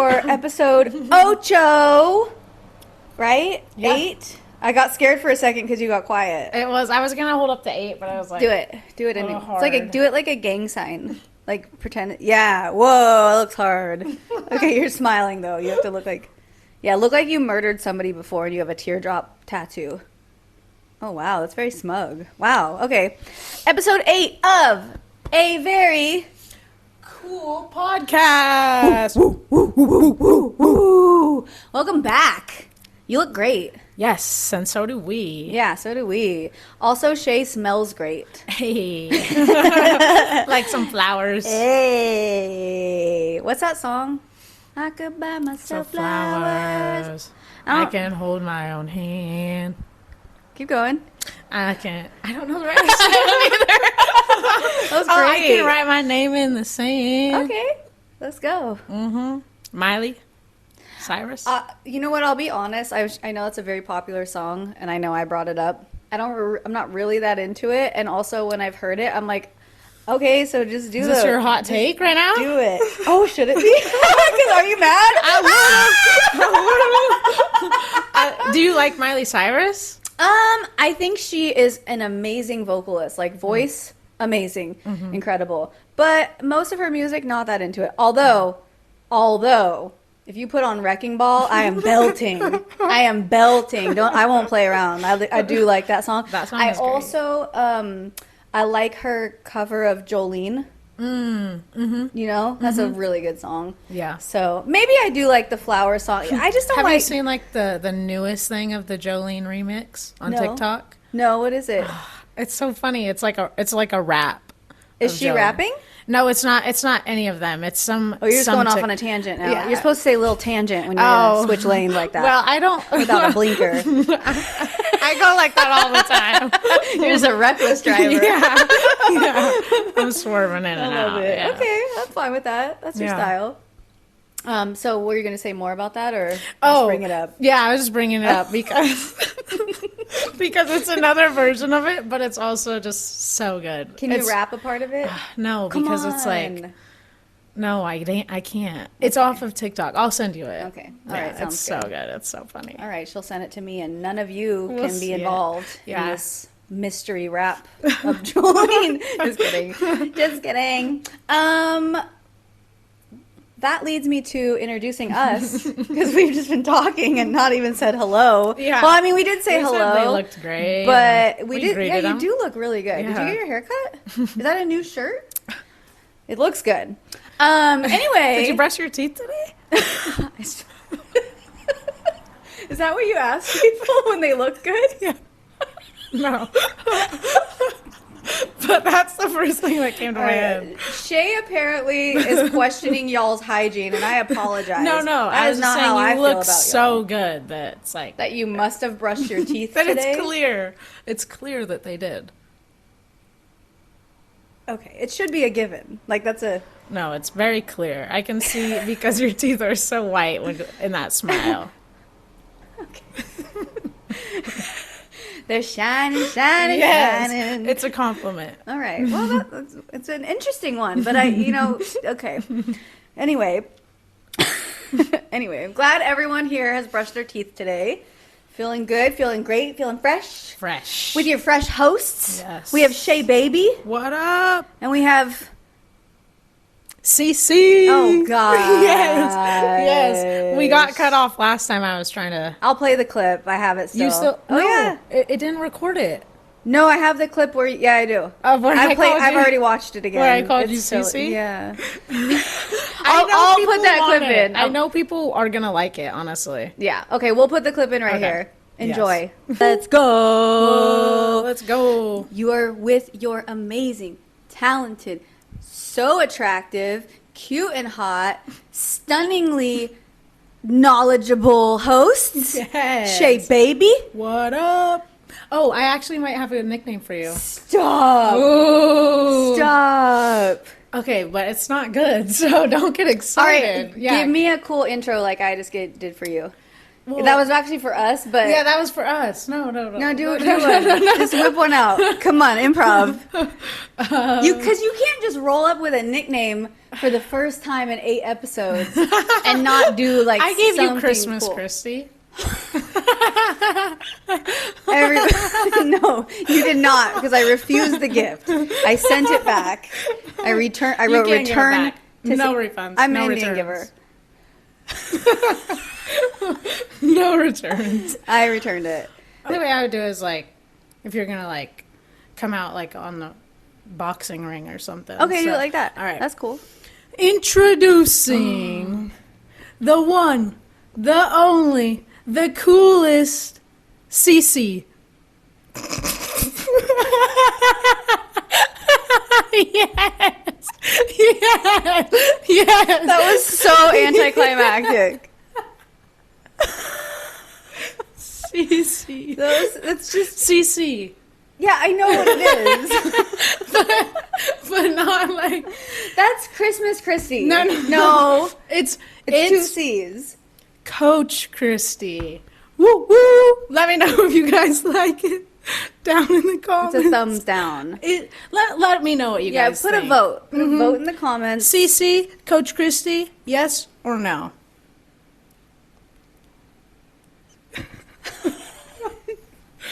for episode ocho, right? Yep. 8. I got scared for a second because you got quiet. I was gonna hold up to 8, but I was like, Do it. Do it. Do it like a gang sign. Like pretend. Yeah. Whoa, it looks hard. Okay, you're smiling though. You have to look like you murdered somebody before and you have a teardrop tattoo. Oh wow, that's very smug. Wow. Okay, episode 8 of a very cool podcast. Woo, woo, woo, woo, woo, woo. Welcome back. You look great. Yes, and so do we. Yeah, so do we. Also, Shay smells great. Hey. Like some flowers. Hey. What's that song? I could buy myself flowers. I can hold my own hand. Keep going. I don't know the rest. I don't either. That was great. I can write my name in the sand. Okay, let's go. Mm-hmm. Miley Cyrus. You know what? I'll be honest. I know it's a very popular song, and I know I brought it up. I'm not really that into it, and also when I've heard it, I'm like, okay, so just do it. Is this your hot take right now? Do it. Oh, should it be? Because are you mad? Do you like Miley Cyrus? I think she is an amazing vocalist. Like voice, amazing, incredible. But most of her music, not that into it. Although, if you put on Wrecking Ball, I am belting. I won't play around. I do like that song. That song is great. Also, I like her cover of Jolene. You know, that's a really good song. Yeah. So maybe I do like the flower song. I just don't Have like. you seen like the newest thing of the Jolene remix on TikTok? No, what is it? It's so funny. It's like a rap. Is she Jolene. rapping? No, it's not. It's not any of them. It's some. Oh, you're just going off tick- on a tangent now. Yeah. You're supposed to say a little tangent when you switch lanes like that. Well, I don't. Without a blinker. I go like that all the time. You're just a reckless driver. Yeah. I'm swerving in and I out. love it. Yeah. Okay, I'm fine with that. That's your Yeah. style. So were you going to say more about that or just bring it up? Yeah, I was just bringing it up because because it's another version of it, but it's also just so good. Can you rap a part of it? No, Come because it's like on. no, I can't. It's off of TikTok. I'll send you it. Okay. All Yeah, right. Sounds it's so good. good. It's so funny. All right. She'll send it to me, and none of you We'll can be see it. involved in Yeah. this mystery rap of Jolene. Just kidding. Just kidding. That leads me to introducing us because we've just been talking and not even said hello. Yeah. Well, I mean, we did say We said hello. they looked great, but and we we did. greeted Yeah, you them. do look really good. Did you Yeah. get your haircut? Is that a new shirt? It looks good. Anyway, Did you brush your teeth today? Is that what you ask people when they look good? Yeah. No. But that's the first thing that came to my head. Shay apparently is questioning y'all's hygiene, and I apologize. No, that I is was just not saying how I you feel look about so y'all. good that it's like That you must have brushed your teeth that today. it's clear. It's clear that they did. Okay, it should be a given. Like that's a. No, it's very clear. I can see because your teeth are so white in that smile. Okay. They're shining, shining, Yes, shining. it's a compliment. All right. Well, it's an interesting one, but okay. Anyway, I'm glad everyone here has brushed their teeth today. Feeling good, feeling great, feeling fresh. Fresh. With your fresh hosts. Yes. We have Shay Baby, What up? and we have. CC. Oh God. Yes. We got cut off last time I was trying to. I'll play the clip. I have it still. You still? Oh no, yeah. It didn't record it. No, I have the clip where. Yeah, I do. Of when I called I've you- already watched it again. Where I called It's you so- CC? Yeah. I know I'll people put that want clip it. in. I know people are gonna like it, honestly. Yeah. Okay, we'll put the clip in right Okay. here. Enjoy. Yes. Let's go. Let's go. You are with your amazing, talented, so attractive, cute and hot, stunningly knowledgeable hosts. Yes. Shay Baby. What up? Oh, I actually might have a nickname for you. Stop. Ooh. Stop. Okay, but it's not good, so don't get All excited. right, give me a cool intro like I just did for you. Well, that was actually for us, but yeah, that was for us. No. No, do one. Just whip one out. Come on, improv. Because you can't just roll up with a nickname for the first time in 8 episodes and not do like. I gave you Christmas, cool. Christy. No, you did not, because I refused the gift. I sent it back. I wrote return. No refunds. I'm no an returns. Indian giver. No returns. I returned it. The way I would do is like, if you're gonna like come out like on the boxing ring or something. Okay, do it like that. All right, that's cool. Introducing the one, the only, the coolest, Cece. Yes. That was so anticlimactic. Cece. It's just Cece. Yeah, I know what it is. but not like that's Christmas Christy. No. It's 2 C's. Coach Christy. Woo woo! Let me know if you guys like it down in the comments. It's a thumbs down. Let me know what you guys think. A vote. Put a vote in the comments. Cece, Coach Christy, yes or no?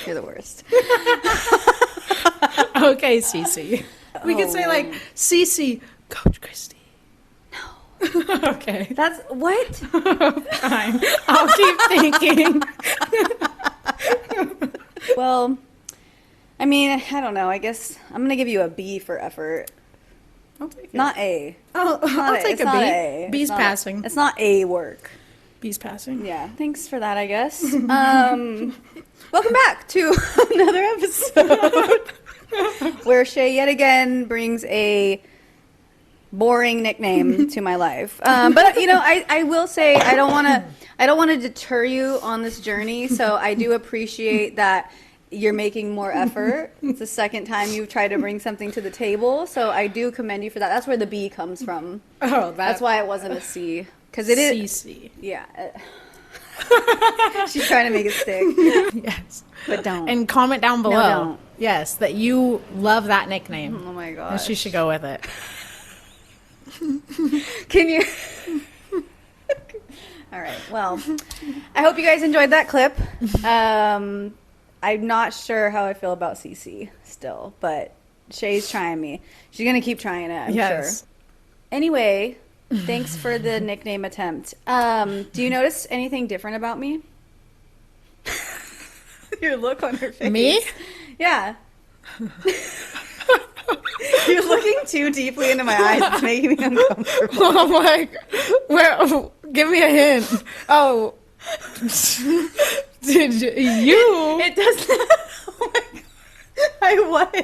You're the worst. Okay, Cece. We could say like Cece, Coach Christy. No. Okay. That's what? Fine. I'll keep thinking. Well, I mean, I don't know. I guess I'm gonna give you a B for effort. I'll take it. Not A. I'll take a B. A. B's passing. It's not A work. B's passing. Yeah. Thanks for that, I guess. Welcome back to another episode where Shay yet again brings a boring nickname to my life. But you know, I will say I don't want to deter you on this journey. So I do appreciate that you're making more effort. It's the second time you've tried to bring something to the table. So I do commend you for that. That's where the B comes from. Oh, that's why it wasn't a C. Because it is. CC. Yeah. She's trying to make it stick. Yes. But don't. And comment down below. No, don't. Yes, that you love that nickname. Oh my god. And she should go with it. Can you? All right. Well, I hope you guys enjoyed that clip. I'm not sure how I feel about CC still, but Shay's trying me. She's gonna keep trying it, I'm sure. Anyway, thanks for the nickname attempt. Do you notice anything different about me? Your look on her face. Me? Yeah. You're looking too deeply into my eyes. It's making me uncomfortable. I'm like, give me a hint. Oh. Did you? It doesn't. Oh my god. I what?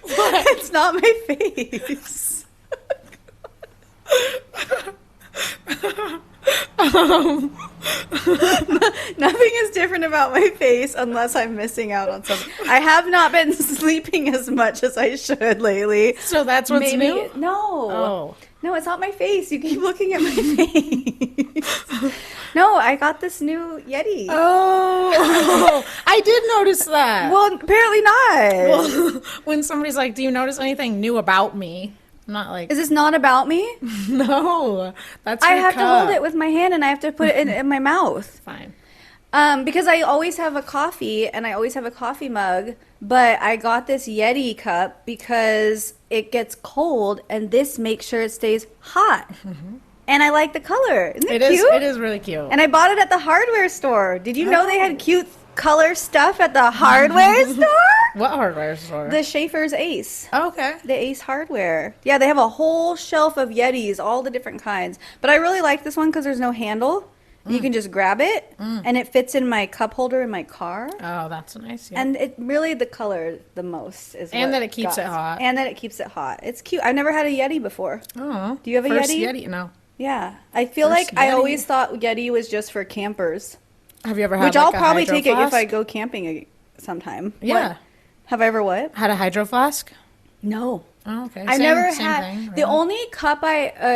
What? It's not my face. Nothing is different about my face unless I'm missing out on something. I have not been sleeping as much as I should lately. So that's what's new? No. Oh. No, it's not my face. You keep looking at my face. No, I got this new Yeti. Oh, I did notice that. Well, apparently not. Well, when somebody's like, do you notice anything new about me? I'm not like, Is this not about me? no, that's I your have to cup. hold it with my hand and I have to put it in my mouth. Fine. Because I always have a coffee and I always have a coffee mug, but I got this Yeti cup because it gets cold and this makes sure it stays hot. Mm-hmm. And I like the color. Isn't it cute? It is really cute. And I bought it at the hardware store. Did you know they had cute color stuff at the hardware store? What hardware store? The Schaefer's Ace. Oh, okay. The Ace Hardware. Yeah, they have a whole shelf of Yetis, all the different kinds. But I really like this one because there's no handle. You can just grab it, and it fits in my cup holder in my car. Oh, that's nice. Yeah. And it really, the color the most is And what that it keeps it hot. And that it keeps it hot. It's cute. I've never had a Yeti before. Oh. Do you have a First Yeti? No. Yeah. I feel First like I Yeti. always thought Yeti was just for campers. Have you ever had Which like I'll a probably hydro take it if flask? I go camping sometime. Yeah. What? Have I ever what? Had a hydro flask? No. Oh, okay. I Same, never same had thing, the really. only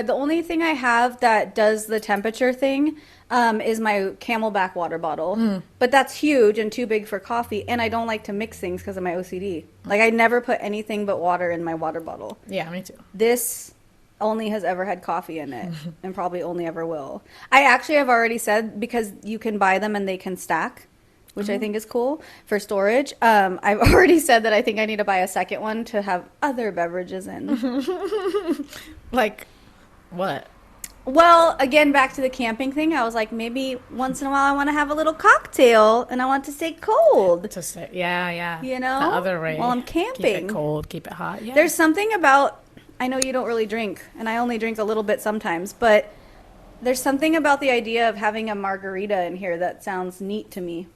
the only thing I have that does the temperature thing is my Camelback water bottle. But that's huge and too big for coffee, and I don't like to mix things because of my OCD. Like I never put anything but water in my water bottle. Yeah, me too. This only has ever had coffee in it, and probably only ever will. I actually have already said because you can buy them and they can stack, which I think is cool for storage. I've already said that I think I need to buy a second one to have other beverages in. Like, what? Well, again, back to the camping thing. I was like, maybe once in a while I want to have a little cocktail and I want to stay cold. To say, yeah, yeah. You know? The other way. While I'm Keep camping. it cold, keep it hot. Yeah. There's something about, I know you don't really drink, and I only drink a little bit sometimes, but there's something about the idea of having a margarita in here that sounds neat to me.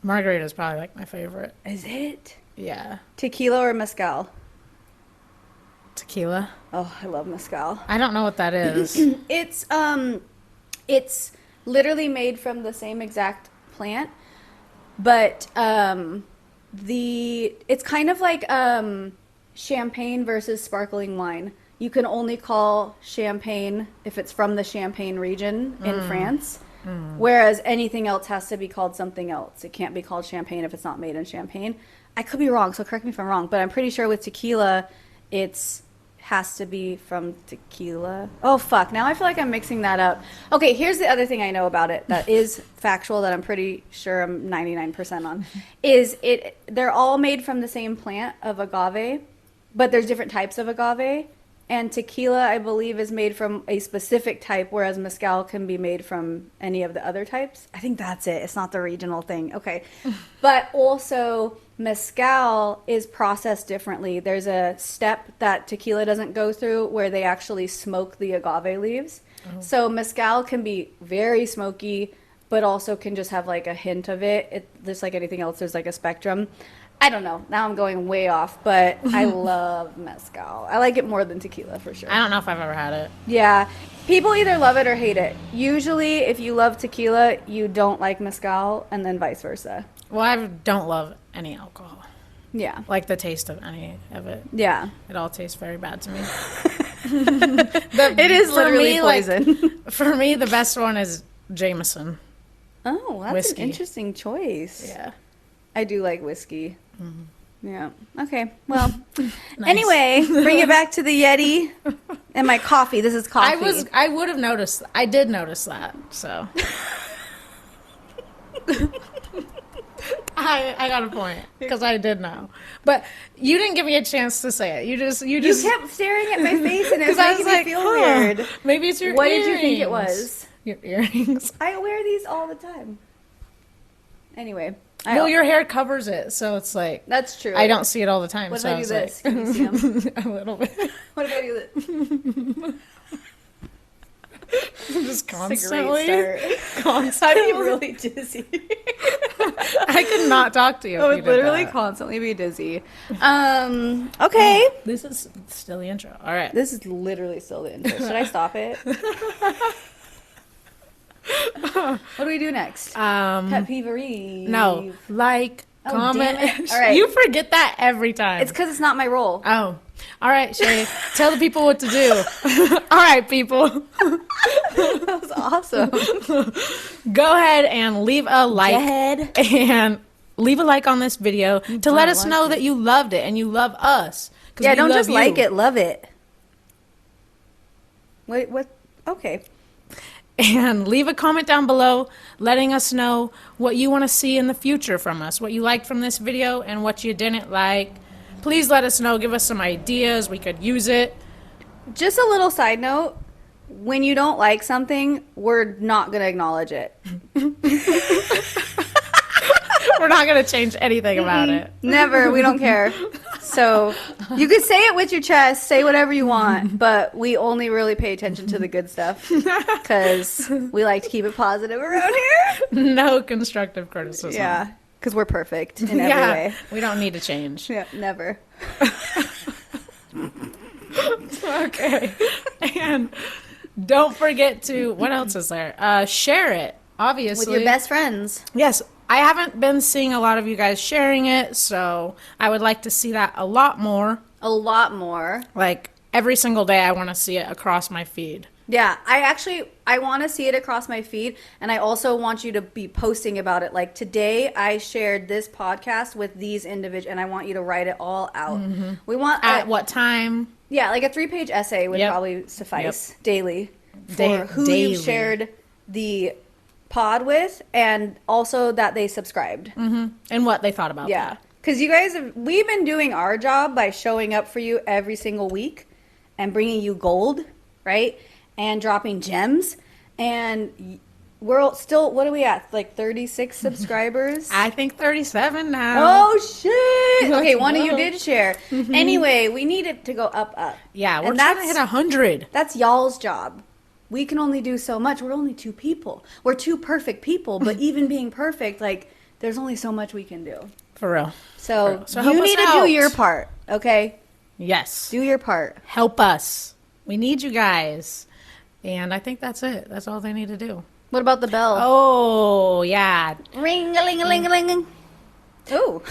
Margarita is probably like my favorite. Is it? Yeah. Tequila or mezcal? Tequila. Oh, I love mezcal. I don't know what that is. It's literally made from the same exact plant, but it's kind of like champagne versus sparkling wine. You can only call champagne if it's from the Champagne region in France, whereas anything else has to be called something else. It can't be called champagne if it's not made in Champagne. I could be wrong, so correct me if I'm wrong, but I'm pretty sure with tequila, it's has to be from tequila. Oh, fuck. Now I feel like I'm mixing that up. Okay, here's the other thing I know about it that is factual that I'm pretty sure I'm 99% on. They're all made from the same plant of agave, but there's different types of agave. And tequila, I believe, is made from a specific type, whereas mezcal can be made from any of the other types. I think that's it. It's not the regional thing. Okay. But also, mezcal is processed differently. There's a step that tequila doesn't go through where they actually smoke the agave leaves. Oh. So mezcal can be very smoky, but also can just have like a hint of it. Just like anything else, there's like a spectrum. I don't know. Now I'm going way off, but I love mezcal. I like it more than tequila for sure. I don't know if I've ever had it. Yeah. People either love it or hate it. Usually, if you love tequila, you don't like mezcal, and then vice versa. Well, I don't love any alcohol. Yeah. Like the taste of any of it. Yeah. It all tastes very bad to me. It is literally poison. Like, for me, the best one is Jameson. Oh, that's Whiskey. an interesting choice. Yeah. I do like whiskey. Yeah. Okay. Well, Nice. Anyway, bring it back to the Yeti and my coffee. This is coffee. I would have noticed. I did notice that. So. I got a point because I did know, but you didn't give me a chance to say it. You just You kept staring at my face and it was I making was like, me feel weird. Maybe it's your What earrings. did you think it was? Your earrings. I wear these all the time. Anyway. Well, your hair covers it, so it's like That's true. I don't see it all the time. What so if I do was this? like- Can you see 'em? a little bit. What if I do this? Just It's a constantly. great start. I'd be really dizzy. I could not talk to you. I if would you did literally that. constantly be dizzy. Okay. This is still the intro. All right. This is literally still the intro. Should I stop it? What do we do next? Pet peeve. No, like, Oh, comment. damn it. All right. You forget that every time. It's because it's not my role. Oh. All right, Shay. Tell the people what to do. All right, people. That was awesome. Go ahead and leave a like. Go ahead. And leave a like on this video to let us like know it. that you loved it and you love us. 'Cause Yeah, we don't love just you. like it, love it. Wait, what? Okay. And leave a comment down below letting us know what you want to see in the future from us, what you liked from this video and what you didn't like. Please let us know. Give us some ideas. We could use it. Just a little side note. When you don't like something, we're not going to acknowledge it. We're not going to change anything about it. Never. We don't care. So you could say it with your chest, say whatever you want, but we only really pay attention to the good stuff because we like to keep it positive around here. No constructive criticism. Yeah, because we're perfect in every way. We don't need to change. Yeah, never. Okay. And don't forget to, what else is there? Share it, obviously. With your best friends. Yes. I haven't been seeing a lot of you guys sharing it, so I would like to see that a lot more. A lot more. Like every single day I want to see it across my feed. Yeah, I want to see it across my feed, and I also want you to be posting about it. Like today I shared this podcast with these individuals, and I want you to write it all out. We want At what time? Yeah, like a 3-page essay would probably suffice daily for who daily. you shared the pod with, and also that they subscribed. And what they thought about that. Because you guys we've been doing our job by showing up for you every single week and bringing you gold, right? And dropping gems. And we're still, what are we at? Like 36 subscribers? I think 37 now. Oh, shit. Okay, one of you did share. Anyway, we need it to go up. Yeah, we're And trying to hit 100. That's y'all's job. We can only do so much. We're only 2 people. We're 2 perfect people, but even being perfect, like, there's only so much we can do. For real. So help you us need to out. do your part, okay? Yes. Do your part. Help us. We need you guys. And I think that's it. That's all they need to do. What about the bell? Oh, yeah. Ring-a-ling-a-ling-a-ling. Ooh.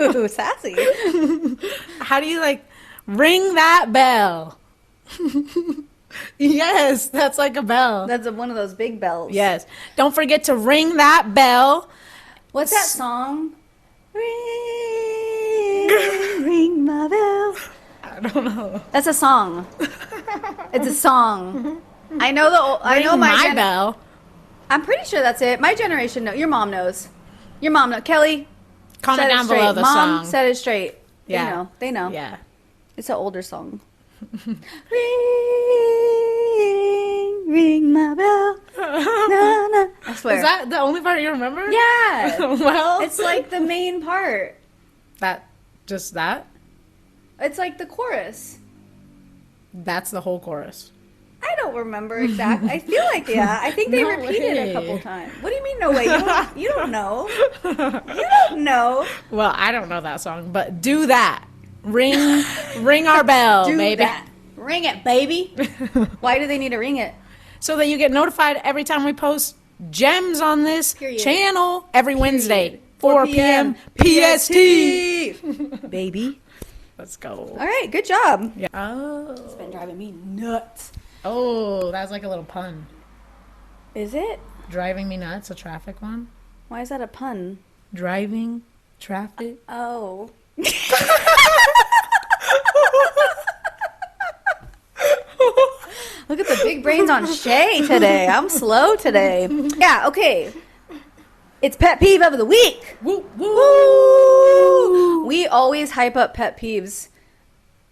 Ooh, sassy. How do you, like, ring that bell? Yes, that's like a bell. That's one of those big bells. Yes. Don't forget to ring that bell. What's that song? Ring, ring my bell. I don't know. That's a song. It's a song. I know I know Ring my bell. I'm pretty sure that's it. My generation knows. Your mom knows. Your mom knows. Kelly, Comment set it down straight. below the Mom, song. set it straight. Yeah. They know. They know. Yeah. It's an older song. Ring, ring my bell. Na, na. I swear. Is that the only part you remember? Yeah. Well, It's like the main part. just that? It's like the chorus. That's the whole chorus. I don't remember exactly. I feel like, yeah. I think they No repeated it way. a couple times. What do you mean, no way? You don't know. You don't know. Well, I don't know that song, but do that. Ring our bell, Do baby. that. Ring it, baby. Why do they need to ring it? So that you get notified every time we post gems on this Period. channel every Wednesday, 4 p.m. PST. Baby. Let's go. All right, good job. Yeah. Oh. It's been driving me nuts. Oh, that was like a little pun. Is it? Driving me nuts, a traffic one. Why is that a pun? Driving, traffic. Oh. Look at the big brains on Shay today. I'm slow today. Yeah, okay. It's pet peeve of the week. Woo, woo. Woo! We always hype up pet peeves.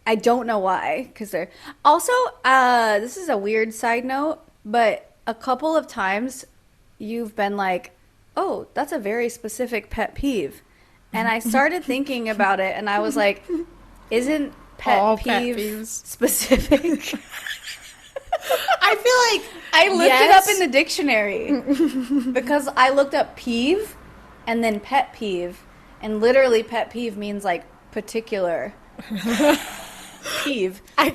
I don't know why, because they're also. This is a weird side note, but a couple of times you've been like, "Oh, that's a very specific pet peeve," and I started thinking about it, and I was like, "Isn't All pet pet peeve peeves. specific?" I feel like I looked it up in the dictionary because I looked up peeve and then pet peeve, and literally pet peeve means like particular peeve. I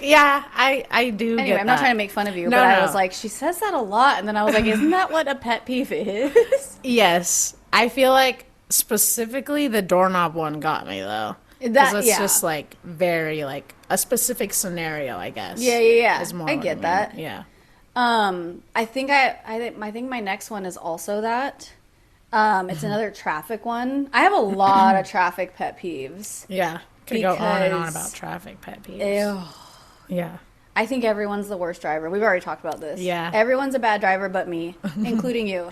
do. Anyway, get I'm not that. trying to make fun of you, No, but I no. was like, she says that a lot, and then I was like, isn't that what a pet peeve is? Yes, I feel like specifically the doorknob one got me though. That It's yeah. just like very like a specific scenario, I guess. Yeah. is more I what get mean. that. Yeah. I think my next one is also that. It's another traffic one. I have a lot of traffic pet peeves. Yeah. Could go on and on Because- about traffic pet peeves. Ew. Yeah. I think everyone's the worst driver. We've already talked about this. Yeah. Everyone's a bad driver but me, including you.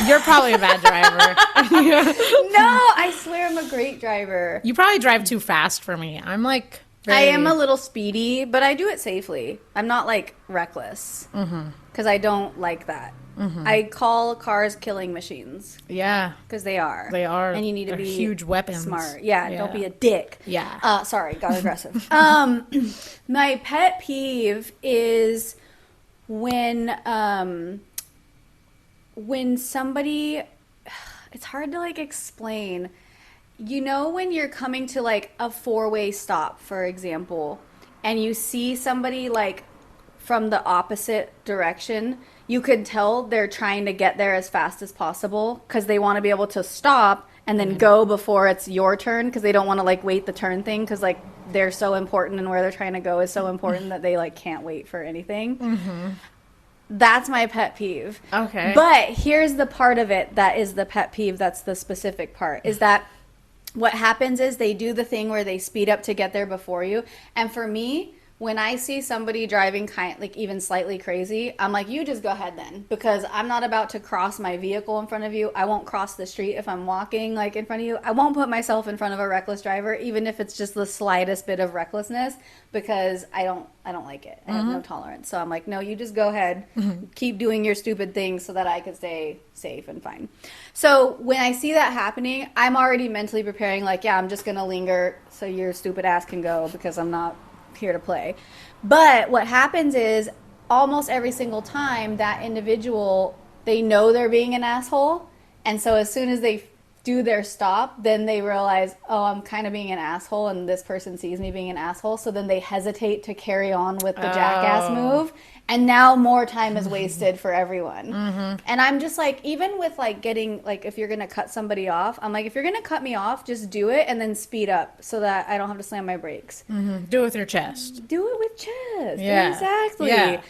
You're probably a bad driver. No, I swear I'm a great driver. You probably drive too fast for me. I'm like I am a little speedy, but I do it safely. I'm not like reckless because I don't like that. I call cars killing machines Yeah. because they are. They are. and you need to They're be huge weapons. smart. Yeah, Yeah. don't be a dick. Yeah. Sorry, got aggressive. My pet peeve is when somebody. It's hard to like explain. You know when you're coming to like a 4-way stop, for example, and you see somebody like from the opposite direction, you could tell they're trying to get there as fast as possible because they want to be able to stop and then go before it's your turn because they don't want to like wait the turn thing because like they're so important and where they're trying to go is so important that they like can't wait for anything. That's my pet peeve. Okay. But here's the part of it that is the pet peeve, that's the specific part, is that what happens is they do the thing where they speed up to get there before you. And for me, when I see somebody driving like even slightly crazy, I'm like, you just go ahead then, because I'm not about to cross my vehicle in front of you. I won't cross the street if I'm walking like in front of you. I won't put myself in front of a reckless driver, even if it's just the slightest bit of recklessness, because I don't like it. I have no tolerance. So I'm like, no, you just go ahead, keep doing your stupid things so that I can stay safe and fine. So when I see that happening, I'm already mentally preparing like, yeah, I'm just going to linger so your stupid ass can go because I'm not here to play. But what happens is almost every single time that individual, they know they're being an asshole, and so as soon as they do their stop, then they realize, oh, I'm kind of being an asshole and this person sees me being an asshole, so then they hesitate to carry on with the jackass move, and now more time is wasted for everyone. And I'm just like, even with like getting like, if you're gonna cut somebody off, I'm like, if you're gonna cut me off, just do it and then speed up so that I don't have to slam my brakes. Do it with your chest. Do it with chest. Yeah. Exactly. Yeah.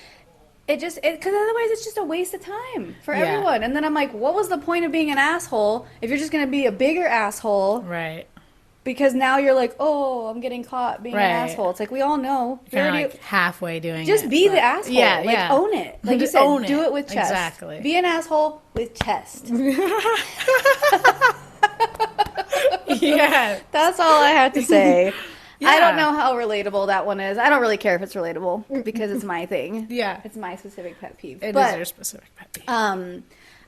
Because otherwise it's just a waste of time for everyone. And then I'm like, what was the point of being an asshole if you're just going to be a bigger asshole? Right. Because now you're like, oh, I'm getting caught being an asshole. It's like, we all know. You're kind of like halfway doing just it. be the asshole. Yeah, like, yeah. own it. Like Just you said, own do it. it with chest. Exactly. Be an asshole with chest. Yeah. That's all I have to say. Yeah. I don't know how relatable that one is. I don't really care if it's relatable because it's my thing. Yeah. It's my specific pet peeve. It is your specific pet peeve.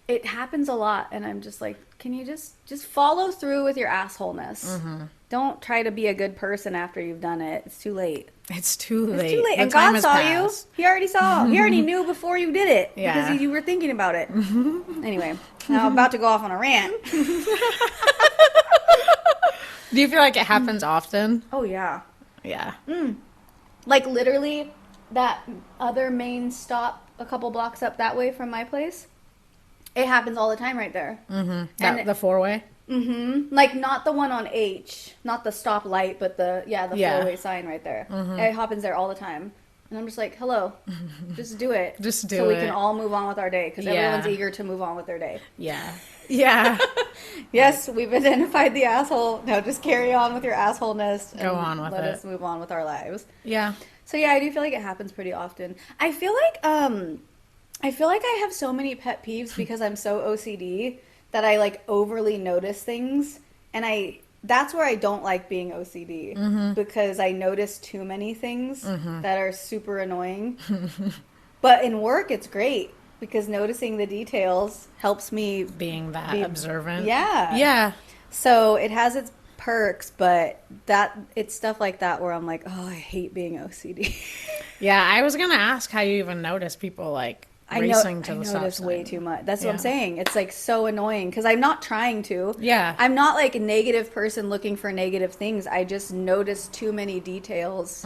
It happens a lot, and I'm just like, can you just follow through with your assholeness? Don't try to be a good person after you've done it. It's too late. It's too late. It's too late. The And time God has saw passed. you. He already saw. He already knew before you did it Yeah. because you were thinking about it. Anyway, now I'm about to go off on a rant. Do you feel like it happens often? Oh, yeah. Yeah. Like, literally, that other main stop a couple blocks up that way from my place, it happens all the time right there. The four-way? Like, not the one on H, not the stop light, but the four-way sign right there. It happens there all the time. And I'm just like, hello, just do it. Just do so we it. can all move on with our day, because Yeah. everyone's eager to move on with their day. Yeah. Yeah. Yes, we've identified the asshole. No, just carry on with your assholeness. Go on with let it. us move on with our lives. Yeah. So yeah, I do feel like it happens pretty often. I feel like I have so many pet peeves because I'm so OCD that I like overly notice things, and that's where I don't like being OCD because I notice too many things that are super annoying. But in work, it's great because noticing the details helps me Being that observant. Yeah. Yeah. So it has its perks, but it's stuff like that where I'm like, oh, I hate being OCD. Yeah, I was going to ask how you even notice people like racing to the stop notice sign. way too much. That's what I'm Yeah. saying. It's like so annoying because I'm not trying to. Yeah. I'm not like a negative person looking for negative things. I just notice too many details.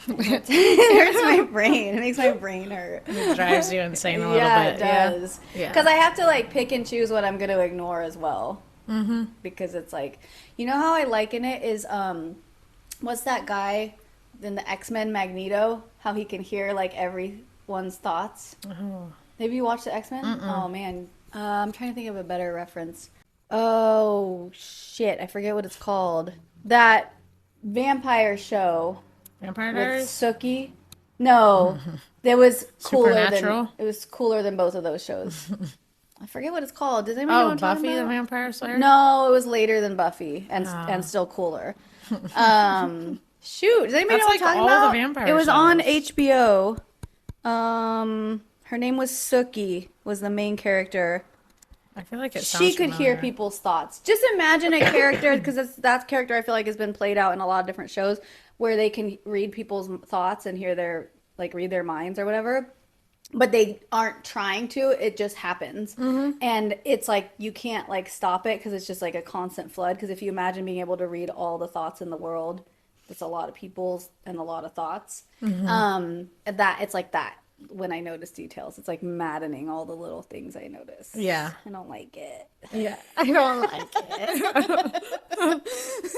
It hurts my brain. It makes my brain hurt. It drives you insane a little Yeah, bit. it does. Yeah. Because I have to like pick and choose what I'm going to ignore as well. Because it's like, you know how I liken it is, what's that guy in the X-Men Magneto? How he can hear like everyone's thoughts. Oh. Have you watched the X-Men? Oh man, I'm trying to think of a better reference. Oh shit, I forget what it's called. That vampire show Vampire with Diaries? Sookie. No, it was Supernatural? cooler than both of those shows. I forget what it's called. Does anybody know Oh, what I'm talking Buffy the about? Vampire Slayer? No, it was later than Buffy and still cooler. Shoot, does anybody know what I'm That's like talking all the about? vampire It was on shows. HBO. Her name was Sookie. Was the main character. I feel like it sounds She could hear familiar. people's thoughts. Just imagine a character, because that character I feel like has been played out in a lot of different shows, where they can read people's thoughts and hear read their minds or whatever. But they aren't trying to. It just happens. And it's like you can't like stop it because it's just like a constant flood. Because if you imagine being able to read all the thoughts in the world, that's a lot of people's and a lot of thoughts. That it's like that. when I notice details. It's like maddening all the little things I notice. Yeah. I don't like it. Yeah. I don't like it.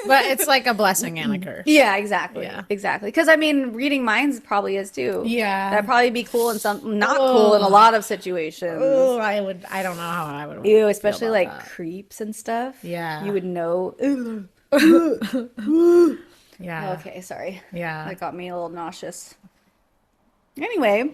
But it's like a blessing and a curse. Yeah, exactly. Yeah. Exactly. Because I mean, reading minds probably is too. Yeah. That'd probably be cool in some, not cool in a lot of situations. Oh, I don't know how I would. Ew, especially feel like about that. creeps and stuff. Yeah. You would know. Yeah. Okay, sorry. Yeah. That got me a little nauseous. Anyway.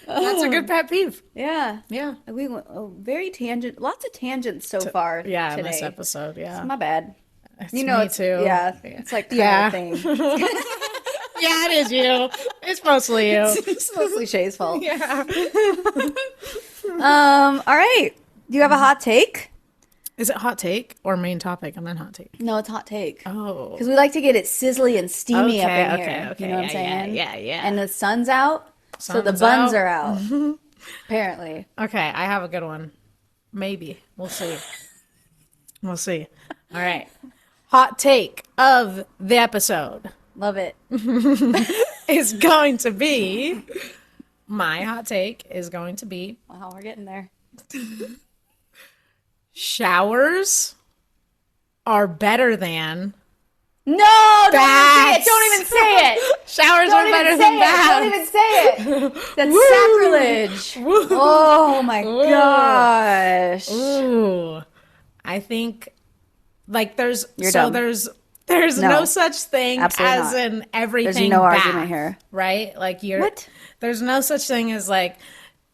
That's a good pet peeve. Yeah. Yeah. We went very lots of tangents so far Yeah, today. in this episode, yeah. My bad. It's You know, me it's, too. yeah, it's like kind Yeah. of a thing. Yeah, it is you. It's mostly you. It's mostly Shay's fault. Yeah. All right. Do you have a hot take? Is it hot take or main topic and then hot take? No, it's hot take. Oh. Because we like to get it sizzly and steamy up in Okay, here. okay. You know what I'm Yeah, saying? yeah. And the sun's out, so the Sun's buns out. are out. Apparently. Okay, I have a good one. Maybe. We'll see. We'll see. All right. Hot take of the episode Love it. is going to be, my hot take is going to be Wow, we're getting there. showers are better than No, baths. don't even say it. Showers Don't are better even than say it. baths. Don't even say it. That's sacrilege. Oh my gosh. Ooh. I think like there's You're so dumb. there's No. no such thing Absolutely as not. an everything There's no bath, argument here. right? Like What? there's no such thing as like,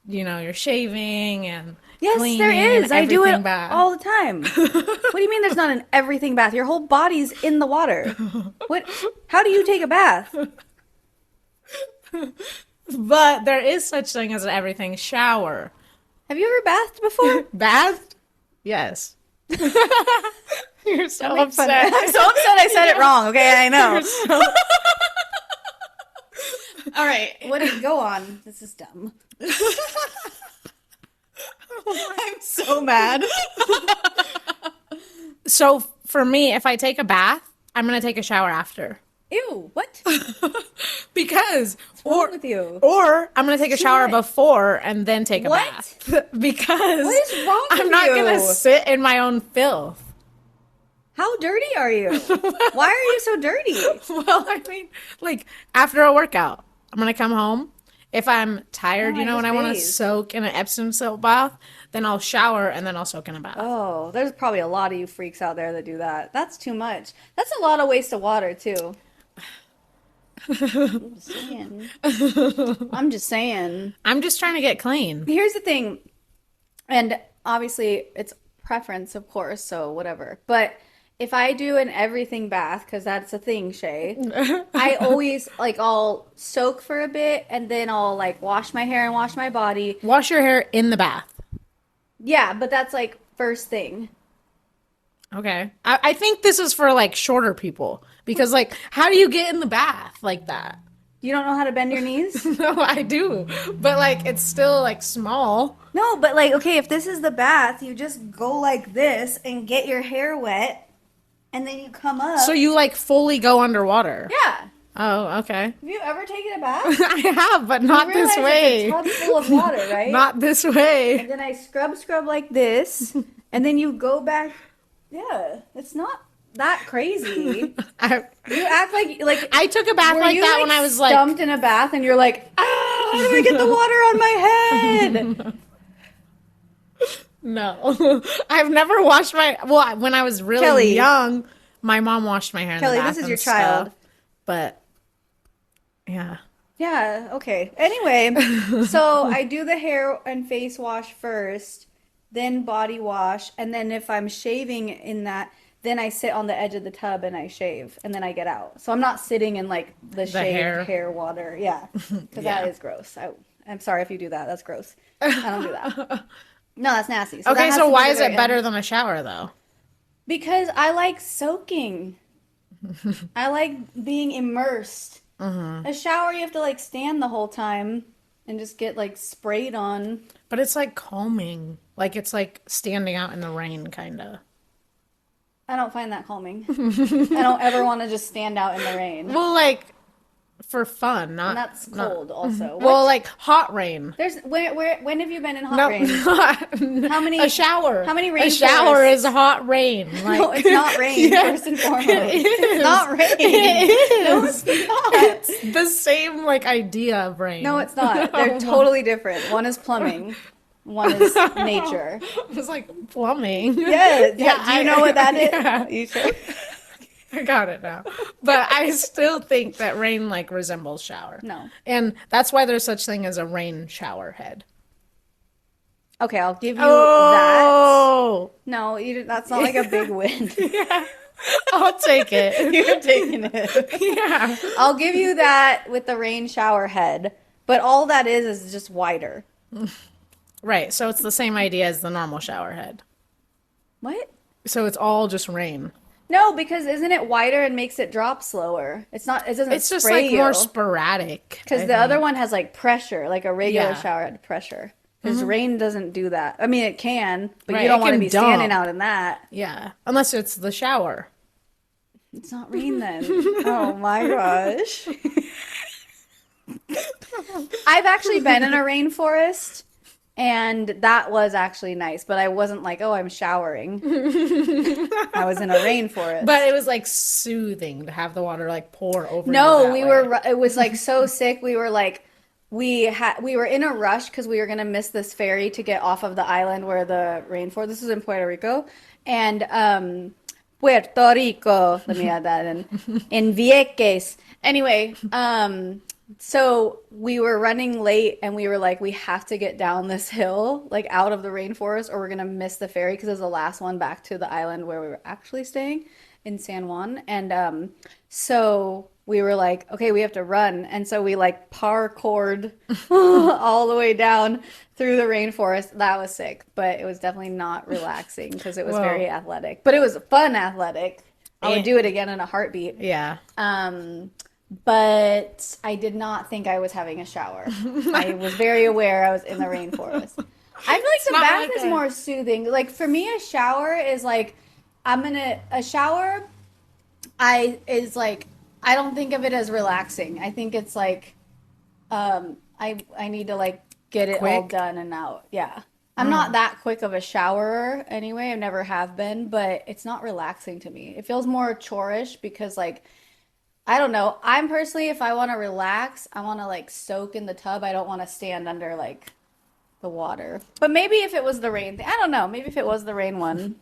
you're shaving and Yes, cleaning there is. and I do everything it bath. all the time. What do you mean there's not an everything bath? Your whole body's in the water. What? How do you take a bath? But there is such thing as an everything shower. Have you ever bathed before? Bathed? Yes. You're so Make fun upset. of- I'm so upset I said it wrong. Okay, I know. All right, what did go on? This is dumb. I'm so mad. So for me, if I take a bath, I'm gonna take a shower after. Ew, what? Because What's wrong with you? or I'm gonna take a shower What? before and then take a What? bath. Because What is wrong I'm with not you? gonna sit in my own filth. How dirty are you? Why are you so dirty? Well, I mean, like after a workout, I'm gonna come home. If I'm tired, No, I and just I want to bathe. soak in an Epsom salt bath, then I'll shower and then I'll soak in a bath. Oh, there's probably a lot of you freaks out there that do that. That's too much. That's a lot of waste of water, too. I'm just saying. I'm just saying. I'm just trying to get clean. Here's the thing, and obviously it's preference, of course, so whatever. But if I do an everything bath, because that's a thing, Shay, I always, like, I'll soak for a bit, and then I'll, like, wash my hair and wash my body. Wash your hair in the bath. Yeah, but that's, like, first thing. Okay. I think this is for like shorter people because like how do you get in the bath like that? You don't know how to bend your knees? No, I do. But like it's still like small. No, but, like, okay, if this is the bath, you just go like this and get your hair wet, and then you come up. So you like fully go underwater. Yeah. Oh, okay. Have you ever taken a bath? I have, but not You this realize way. it's a tub full of water, right? Not this way. And then I scrub like this, and then you go back. Yeah, it's not that crazy. I You act like I took a bath were like you, that when I was like stumped in a bath, and you're like, ah, how do I get the water on my head? no. I've never washed my when I was really Kelly. young, my mom washed my hair in Kelly, the bath this is and your child. stuff. But yeah. Yeah, okay. Anyway, so I do the hair and face wash first, then body wash, and then if I'm shaving in that, then I sit on the edge of the tub and I shave, and then I get out. So I'm not sitting in like the shaved hair water. Yeah, because Yeah. that is gross. I'm sorry if you do that. That's gross. I don't do that. No, that's nasty. So Okay, that has so to why be is the it very better end. than a shower though? Because I like soaking. I like being immersed. Mm-hmm. A shower, you have to like stand the whole time and just get like sprayed on. But it's like calming. Like it's like standing out in the rain kind of. I don't find that calming. I don't ever want to just stand out in the rain. Well, like for fun, not And that's cold also. well, What? like hot rain. There's when have you been in hot No, rain? How many a shower. how many A shower rainforests? is hot rain. Like, No, it's not rain, yeah, first and foremost. it It's is. not rain. It No, is. it's not. It's the same like idea of rain. No, it's not. They're totally different. One is plumbing, one is nature. It's like plumbing. Yeah, yeah. Do you know what that is? Yeah. You sure? I got it now. But I still think that rain like resembles shower. No. And that's why there's such thing as a rain shower head. Okay, I'll give you that. Oh, No, that's not like a big win. yeah. I'll take it. You're taking it. Yeah. I'll give you that with the rain shower head, but all that is just wider. Right. So it's the same idea as the normal shower head. What? So it's all just rain. No, because isn't it wider and makes it drop slower? It's not. It doesn't. It's just spray like you. more sporadic. Because I the other think. one has like pressure, like a regular Yeah. shower had pressure. Because rain doesn't do that. I mean, it can, but Right, you don't it want to can be standing dump. out in that. Yeah. Unless it's the shower. It's not rain then. Oh my gosh. I've actually been in a rainforest, and that was actually nice, but I wasn't like, oh, I'm showering. I was in a rainforest. But it was like soothing to have the water like pour over you No, that we way. were. It was like so sick. We were like, we were in a rush because we were gonna miss this ferry to get off of the island where the rainforest. This was in Puerto Rico, and Puerto Rico. Let me add that in Vieques. Anyway, so we were running late, and we were like, we have to get down this hill, like out of the rainforest, or we're gonna miss the ferry because it was the last one back to the island where we were actually staying in San Juan. And so we were like, okay, we have to run. And so we like parkoured all the way down through the rainforest. That was sick, but it was definitely not relaxing because it was Whoa. very athletic. But it was fun athletic. I would do it again in a heartbeat. Yeah. But I did not think I was having a shower. I was very aware I was in the rainforest. I feel like the not bath like is a- more soothing. Like for me, a shower is like a shower. I don't think of it as relaxing. I think it's like I need to like get it all Quick? done and out. Yeah. I'm not that quick of a showerer anyway. I never have been, but it's not relaxing to me. It feels more chorish because like I don't know. I'm personally, if I want to relax, I want to like soak in the tub. I don't want to stand under like the water. But maybe if it was the rain thing, I don't know. Maybe if it was the rain one.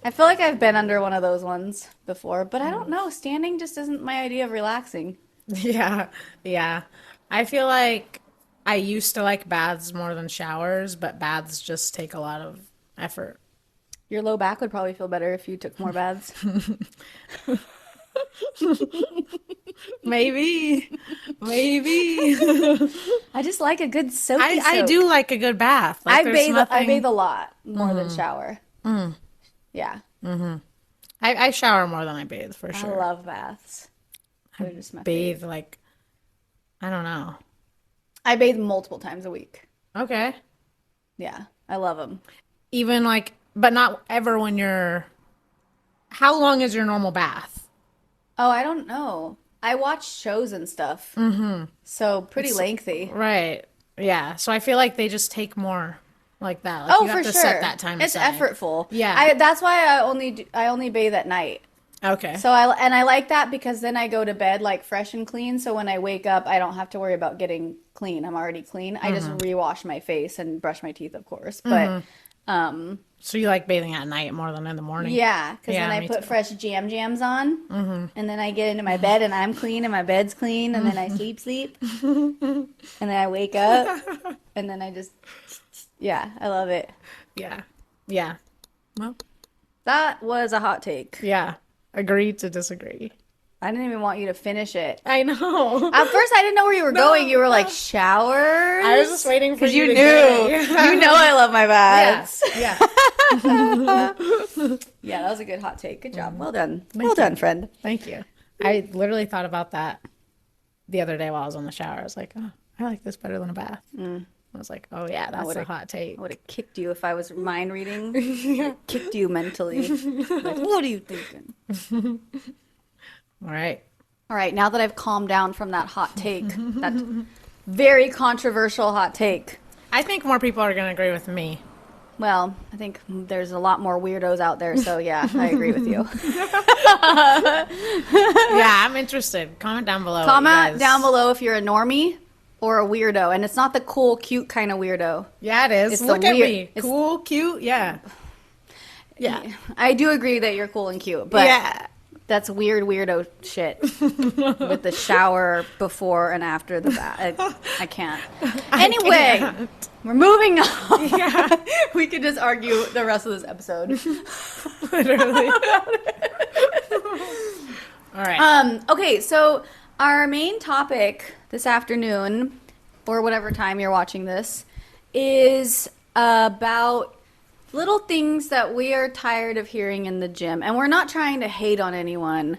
I feel like I've been under one of those ones before, but I don't know. Standing just isn't my idea of relaxing. Yeah. Yeah. I feel like I used to like baths more than showers, but baths just take a lot of effort. Your low back would probably feel better if you took more baths. Maybe. Maybe. I just like a good soaky I soak. do like a good bath. Like, I there's bathe. I nothing- bathe a lot more than shower. Yeah, I shower more than I bathe for I sure. love baths. They're just my Bathe fave. like I don't know. I bathe multiple times a week. Okay. Yeah, I love them. Even like, but not ever when you're. How long is your normal bath? Oh, I don't know. I watch shows and stuff. Mm-hmm. So pretty lengthy. Right. Yeah. So I feel like they just take more like that. Like Oh, you have for to sure. set that time It's aside. effortful. Yeah. That's why I only bathe at night. Okay. So I like that because then I go to bed like fresh and clean. So when I wake up, I don't have to worry about getting clean. I'm already clean. I just rewash my face and brush my teeth, of course. But So you like bathing at night more than in the morning? yeah, because Yeah, then I me put too. fresh jams on, and then I get into my bed and I'm clean and my bed's clean, and then I sleep, and then I wake up, and then I just yeah, I love it. Yeah. Yeah. Well, That was a hot take. yeah. Agree to disagree. I didn't even want you to finish it. I know. At first, I didn't know where you were going. You were like showers. I was just waiting for because you you to knew. get it. You know I love my baths. Yeah. Yeah, that was a good hot take. Good job. Well done. Well done, friend. Thank you. I literally thought about that the other day while I was on the shower. I was like, oh, I like this better than a bath. I was like, oh yeah, that's a would've- hot take. I would have kicked you if I was mind reading. Kicked you mentally. Like, what are you thinking? All right. All right, now that I've calmed down from that hot take, that very controversial hot take. I think more people are going to agree with me. Well, I think there's a lot more weirdos out there, so yeah, I agree with you. Yeah, I'm interested. Comment down below. Comment down below if you're a normie or a weirdo, and it's not the cool, cute kind of weirdo. Yeah, it is. It's Look the at weird- me. it's- Cool, cute, yeah. Yeah. I do agree that you're cool and cute, but Yeah. that's weird weirdo shit with the shower before and after the bath. I can't. Anyway, can't. we're moving on. Yeah. We could just argue the rest of this episode. Literally. All right. Okay, so our main topic this afternoon, or whatever time you're watching this, is about little things that we are tired of hearing in the gym. And we're not trying to hate on anyone,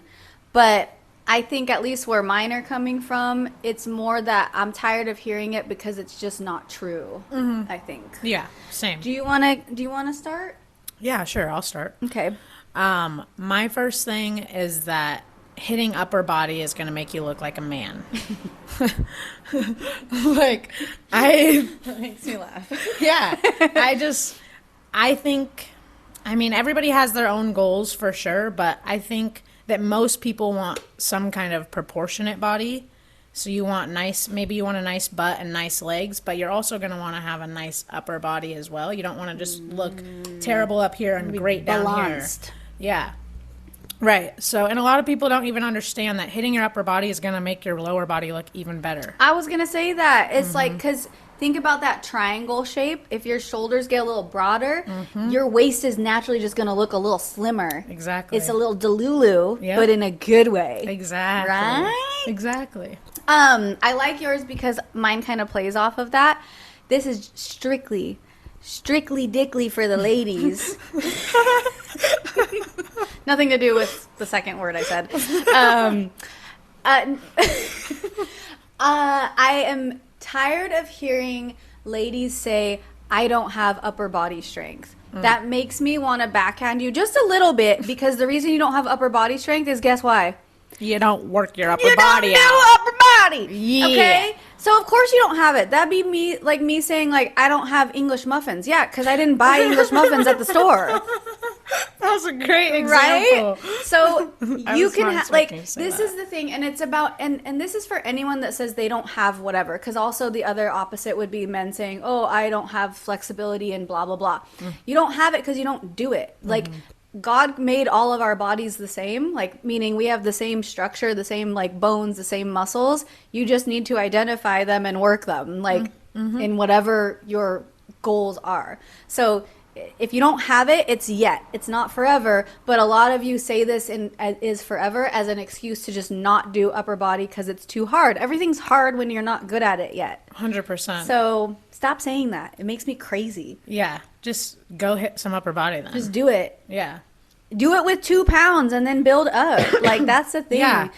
but I think at least where mine are coming from, it's more that I'm tired of hearing it because it's just not true, I think. Yeah, same. Do you want to start? Yeah, sure, I'll start. Okay. My first thing is that hitting upper body is going to make you look like a man. Like, That makes me laugh. yeah, I think, I mean, everybody has their own goals for sure, but I think that most people want some kind of proportionate body. So you want maybe you want a nice butt and nice legs, but you're also going to want to have a nice upper body as well. You don't want to just look terrible up here and great down Balanced. here. Yeah. Right. So, and a lot of people don't even understand that hitting your upper body is going to make your lower body look even better. I was going to say that. It's like, because think about that triangle shape. If your shoulders get a little broader, your waist is naturally just going to look a little slimmer. Exactly. It's a little delulu, Yep. but in a good way. Exactly. Right? Exactly. I like yours because mine kind of plays off of that. This is strictly dickly for the ladies. Nothing to do with the second word I said. I am tired of hearing ladies say, I don't have upper body strength. That makes me want to backhand you just a little bit, because the reason you don't have upper body strength is, guess why? You don't work your upper You body don't do out. upper body. Yeah. Okay. So of course you don't have it. That'd be me saying like I don't have English muffins. Yeah, because I didn't buy English muffins at the store. That was a great example. Right? So you was can not have like expecting you to say this that. is the thing, and it's about and this is for anyone that says they don't have whatever, because also the other opposite would be men saying, oh, I don't have flexibility and blah blah blah. You don't have it because you don't do it. Like God made all of our bodies the same, like meaning we have the same structure, the same like bones, the same muscles. You just need to identify them and work them, like in whatever your goals are. So if you don't have it, it's not forever. But a lot of you say this is forever as an excuse to just not do upper body because it's too hard. Everything's hard when you're not good at it yet. 100%. So stop saying that. It makes me crazy. Yeah, just go hit some upper body then. Just do it. Yeah. Do it with 2 pounds and then build up. Like, that's the thing. Yeah.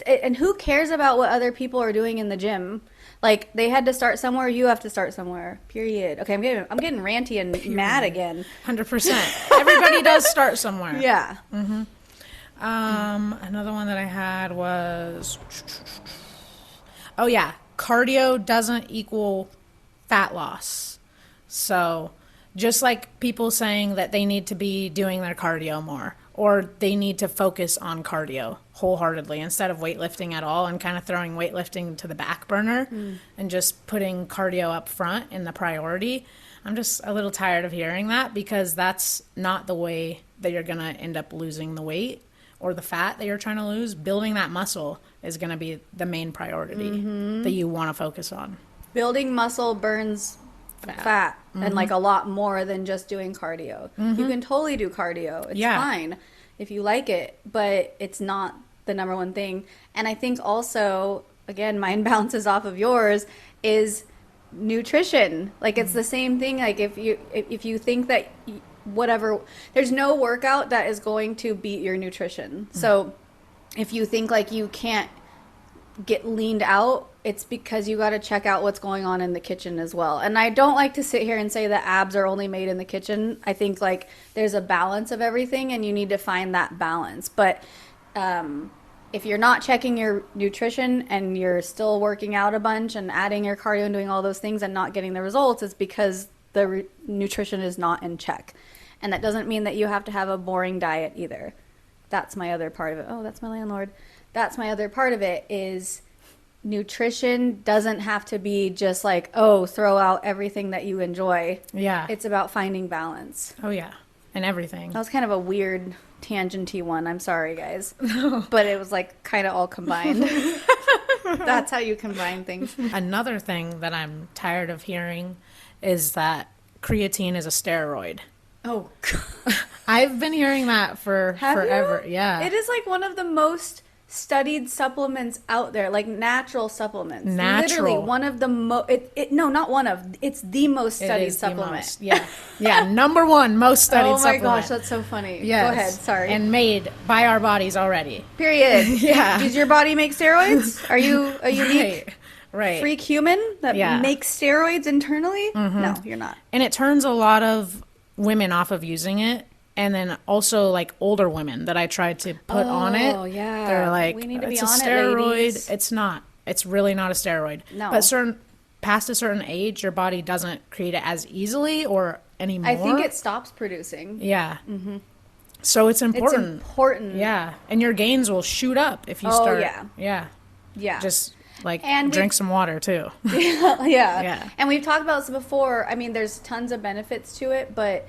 And who cares about what other people are doing in the gym? Like, they had to start somewhere. You have to start somewhere. Period. Okay, I'm getting ranty and mad again. 100%. Everybody does start somewhere. Yeah. Another one that I had was, oh yeah, cardio doesn't equal fat loss. So just like people saying that they need to be doing their cardio more, or they need to focus on cardio wholeheartedly instead of weightlifting at all, and kind of throwing weightlifting to the back burner and just putting cardio up front in the priority. I'm just a little tired of hearing that, because that's not the way that you're going to end up losing the weight or the fat that you're trying to lose. Building that muscle is going to be the main priority that you want to focus on. Building muscle burns fat and like a lot more than just doing cardio. You can totally do cardio. It's fine if you like it, but it's not the number one thing. And I think also, again, mine bounces off of yours, is nutrition. Like, it's the same thing. Like, if you think that whatever, there's no workout that is going to beat your nutrition. So if you think like you can't get leaned out, it's because you got to check out what's going on in the kitchen as well. And I don't like to sit here and say that abs are only made in the kitchen. I think like there's a balance of everything, and you need to find that balance. But if you're not checking your nutrition and you're still working out a bunch and adding your cardio and doing all those things and not getting the results, it's because the nutrition is not in check. And that doesn't mean that you have to have a boring diet either. That's my other part of it. Oh, that's my landlord. That's my other part of it is nutrition doesn't have to be just like, oh, throw out everything that you enjoy. Yeah. It's about finding balance. Oh, yeah. And everything. That was kind of a weird tangenty one. I'm sorry, guys. But it was like kind of all combined. That's how you combine things. Another thing that I'm tired of hearing is that creatine is a steroid. Oh, God. I've been hearing that for forever. You? Yeah. It is like one of the most studied supplements out there, like natural supplements. Natural. Literally one of the no, not one of. It's the most studied supplement. Yeah. Number one most studied supplement. Oh my gosh, that's so funny. Yes. Go ahead. Sorry. And made by our bodies already. Period. Yeah. Does your body make steroids? Are you a unique right. freak human that makes steroids internally? Mm-hmm. No, you're not. And it turns a lot of women off of using it. And then also like older women that I tried to put on it. Oh, yeah. They're like, we need to it's be a on steroid. It, ladies. It's not. It's really not a steroid. No. But past a certain age, your body doesn't create it as easily or anymore. I think it stops producing. Yeah. Mm-hmm. So it's important. It's important. Yeah. And your gains will shoot up if you start. Yeah. Just like drink some water too. Yeah. And we've talked about this before. I mean, there's tons of benefits to it, but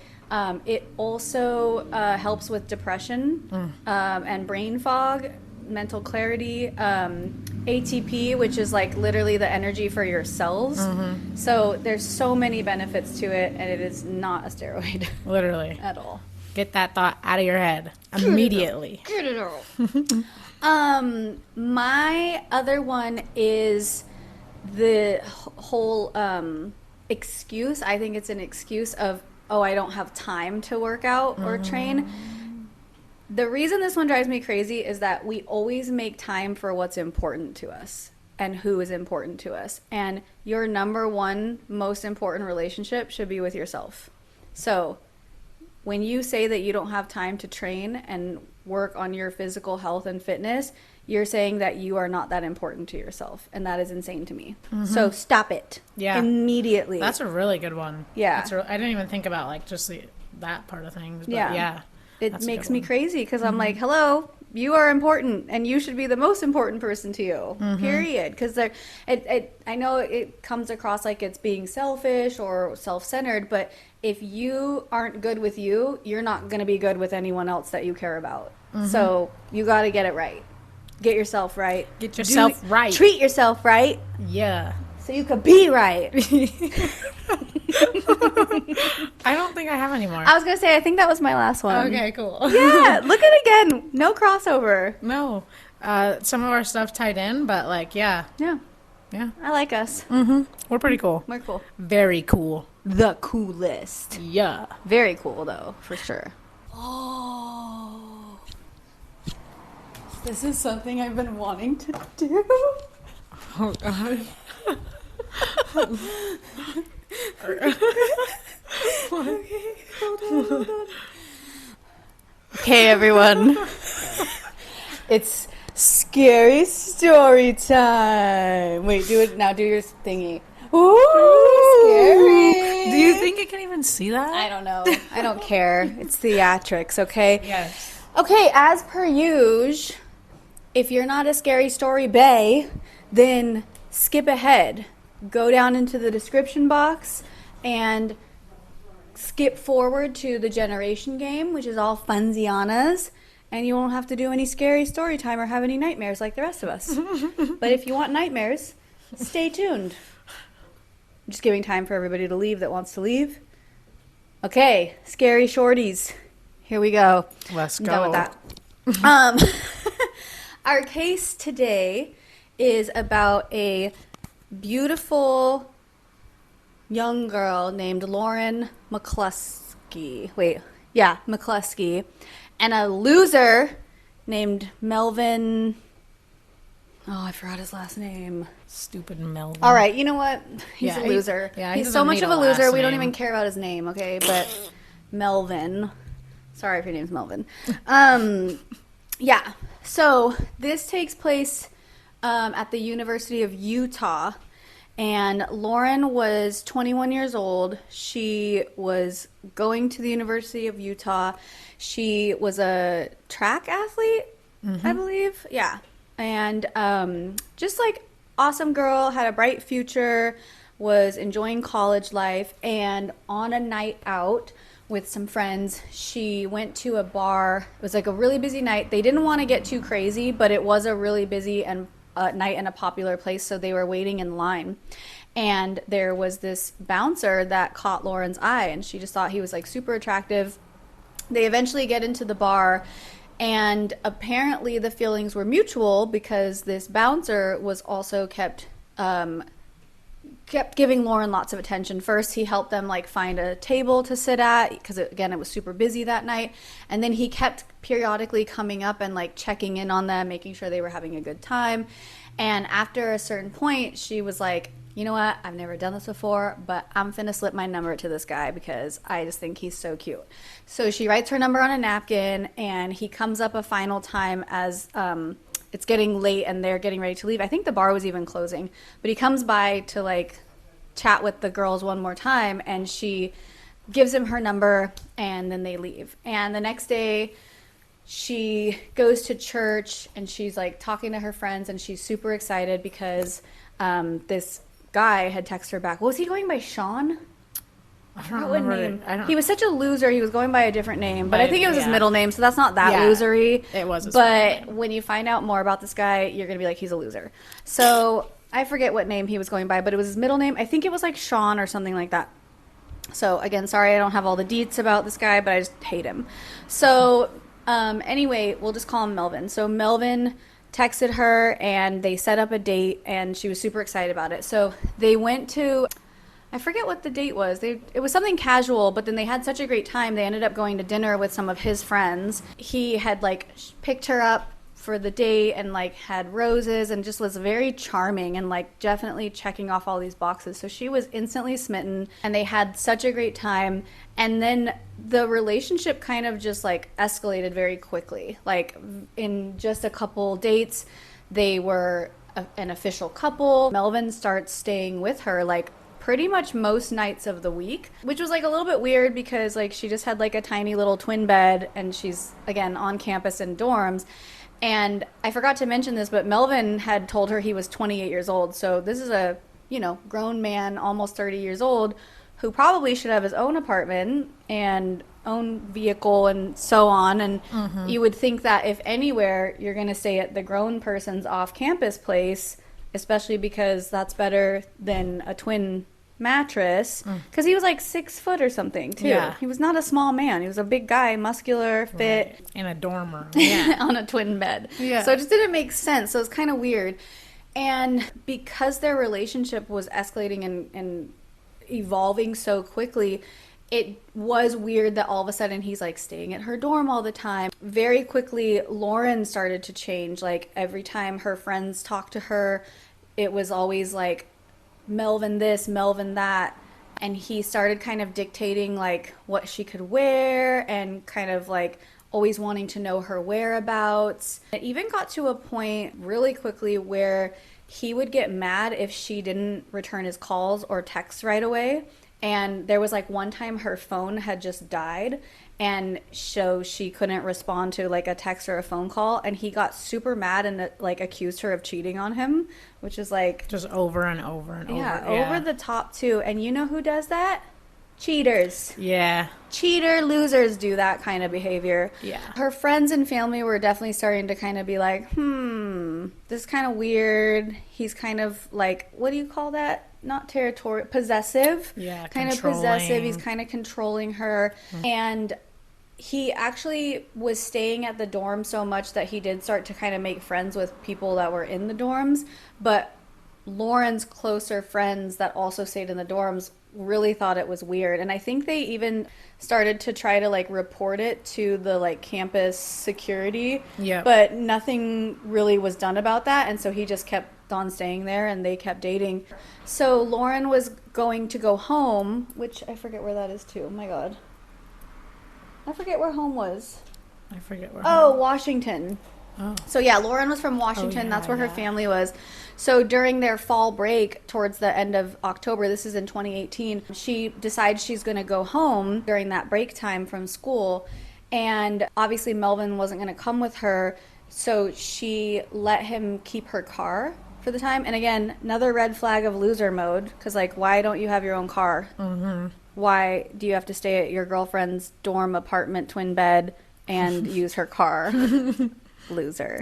it also helps with depression and brain fog, mental clarity, ATP, which is like literally the energy for your cells. Mm-hmm. So there's so many benefits to it, and it is not a steroid. Literally. At all. Get that thought out of your head immediately. Get it out. My other one is the whole excuse. I think it's an excuse of, oh, I don't have time to work out or train. The reason this one drives me crazy is that we always make time for what's important to us and who is important to us. And your number one most important relationship should be with yourself. So when you say that you don't have time to train and work on your physical health and fitness, you're saying that you are not that important to yourself. And that is insane to me. Mm-hmm. So stop it. Yeah. Immediately. That's a really good one. Yeah. I didn't even think about like just that part of things. But yeah. It makes me crazy because I'm like, hello, you are important and you should be the most important person to you, period. Because I know it comes across like it's being selfish or self-centered, but if you aren't good with you, you're not going to be good with anyone else that you care about. So you got to get it right. Get yourself right. Get yourself right. Treat yourself right. Yeah. So you could be right. I don't think I have any more. I was going to say, I think that was my last one. Okay, cool. Yeah, look at it again. No crossover. No. Some of our stuff tied in, but like, yeah. Yeah. Yeah. I like us. Mm-hmm. We're pretty cool. We're cool. Very cool. The coolest. Yeah. Very cool, though, for sure. Oh. This is something I've been wanting to do. Oh, God. Okay, hold on. Okay, everyone. It's scary story time. Wait, do it now. Do your thingy. Ooh, scary. Do you think it can even see that? I don't know. I don't care. It's theatrics, okay? Yes. Okay, as per usual, if you're not a scary story bae, then skip ahead. Go down into the description box and skip forward to the generation game, which is all funsianas, and you won't have to do any scary story time or have any nightmares like the rest of us. But if you want nightmares, stay tuned. I'm just giving time for everybody to leave that wants to leave. Okay, scary shorties. Here we go. Let's I'm go. done with that. Our case today is about a beautiful young girl named Lauren McCluskey. McCluskey. And a loser named Melvin. Oh, I forgot his last name. Stupid Melvin. All right, you know what? He's Yeah, a loser. he He's so doesn't much need of a a loser, last we don't name. even care about his name, okay? But Melvin. Sorry if your name's Melvin. Yeah. So this takes place at the University of Utah. And Lauren was 21 years old. She was going to the University of Utah. She was a track athlete, I believe. Yeah. And just like awesome girl, had a bright future, was enjoying college life. And on a night out with some friends, she went to a bar. It was like a really busy night. They didn't want to get too crazy, but it was a really busy and night in a popular place, so they were waiting in line. And there was this bouncer that caught Lauren's eye, and she just thought he was like super attractive. They eventually get into the bar, and apparently the feelings were mutual because this bouncer was also kept giving Lauren lots of attention. First, he helped them like find a table to sit at because again, it was super busy that night. And then he kept periodically coming up and like checking in on them, making sure they were having a good time. And after a certain point, she was like, you know what? I've never done this before, but I'm finna slip my number to this guy because I just think he's so cute. So she writes her number on a napkin, and he comes up a final time as it's getting late and they're getting ready to leave. I think the bar was even closing, but he comes by to like chat with the girls one more time, and she gives him her number, and then they leave. And the next day she goes to church, and she's like talking to her friends, and she's super excited because this guy had texted her back. What was he going by? Sean? I don't remember. He was such a loser. He was going by a different name, but I think it was his middle name, so that's not that Yeah, losery. it was his But middle name. when you find out more about this guy, you're gonna be like, he's a loser. So I forget what name he was going by, but it was his middle name. I think it was like Sean or something like that. So again, sorry I don't have all the deets about this guy, but I just hate him. So anyway, we'll just call him Melvin. So Melvin texted her, and they set up a date, and she was super excited about it. So they went to, I forget what the date was. It was something casual, but then they had such a great time. They ended up going to dinner with some of his friends. He had like picked her up for the date and like had roses and just was very charming and like definitely checking off all these boxes. So she was instantly smitten, and they had such a great time. And then the relationship kind of just like escalated very quickly. Like in just a couple dates, they were an official couple. Melvin starts staying with her like pretty much most nights of the week, which was like a little bit weird because like she just had like a tiny little twin bed, and she's again on campus in dorms. And I forgot to mention this, but Melvin had told her he was 28 years old. So this is a, grown man, almost 30 years old, who probably should have his own apartment and own vehicle and so on. And you would think that if anywhere, you're going to stay at the grown person's off-campus place, especially because that's better than a twin mattress, because he was like 6 foot or something too. Yeah. He was not a small man. He was a big guy, muscular, fit. Right. In a dorm room. Yeah. On a twin bed. Yeah. So it just didn't make sense. So it's kind of weird. And because their relationship was escalating and evolving so quickly, it was weird that all of a sudden he's like staying at her dorm all the time. Very quickly, Lauren started to change. Like every time her friends talked to her, it was always like Melvin this, Melvin that. And he started kind of dictating like what she could wear and kind of like always wanting to know her whereabouts. It even got to a point really quickly where he would get mad if she didn't return his calls or texts right away. And there was like one time her phone had just died, and so she couldn't respond to like a text or a phone call, and he got super mad and like accused her of cheating on him, which is like Just over and over and over. yeah, over the top too. And you know who does that? Cheaters. Yeah. Cheater losers do that kind of behavior. Yeah. Her friends and family were definitely starting to kind of be like, this is kind of weird. He's kind of like, what do you call that? Not territorial, possessive. Yeah, kind of possessive. He's kind of controlling her. And he actually was staying at the dorm so much that he did start to kind of make friends with people that were in the dorms. But Lauren's closer friends that also stayed in the dorms really thought it was weird, and I think they even started to try to like report it to the like campus security. Yeah. But nothing really was done about that, and so he just kept on staying there, and they kept dating. So Lauren was going to go home, which I forget where that is too. Oh my god, I forget where home was. I forget where. Oh, Washington. Oh. So yeah, Lauren was from Washington. yeah, That's where her yeah. family was. So during their fall break towards the end of October, this is in 2018, she decides she's going to go home during that break time from school. And obviously Melvin wasn't going to come with her. So she let him keep her car for the time. And again, another red flag of loser mode. Because like, why don't you have your own car? Mm-hmm. Why do you have to stay at your girlfriend's dorm apartment twin bed and use her car? Loser.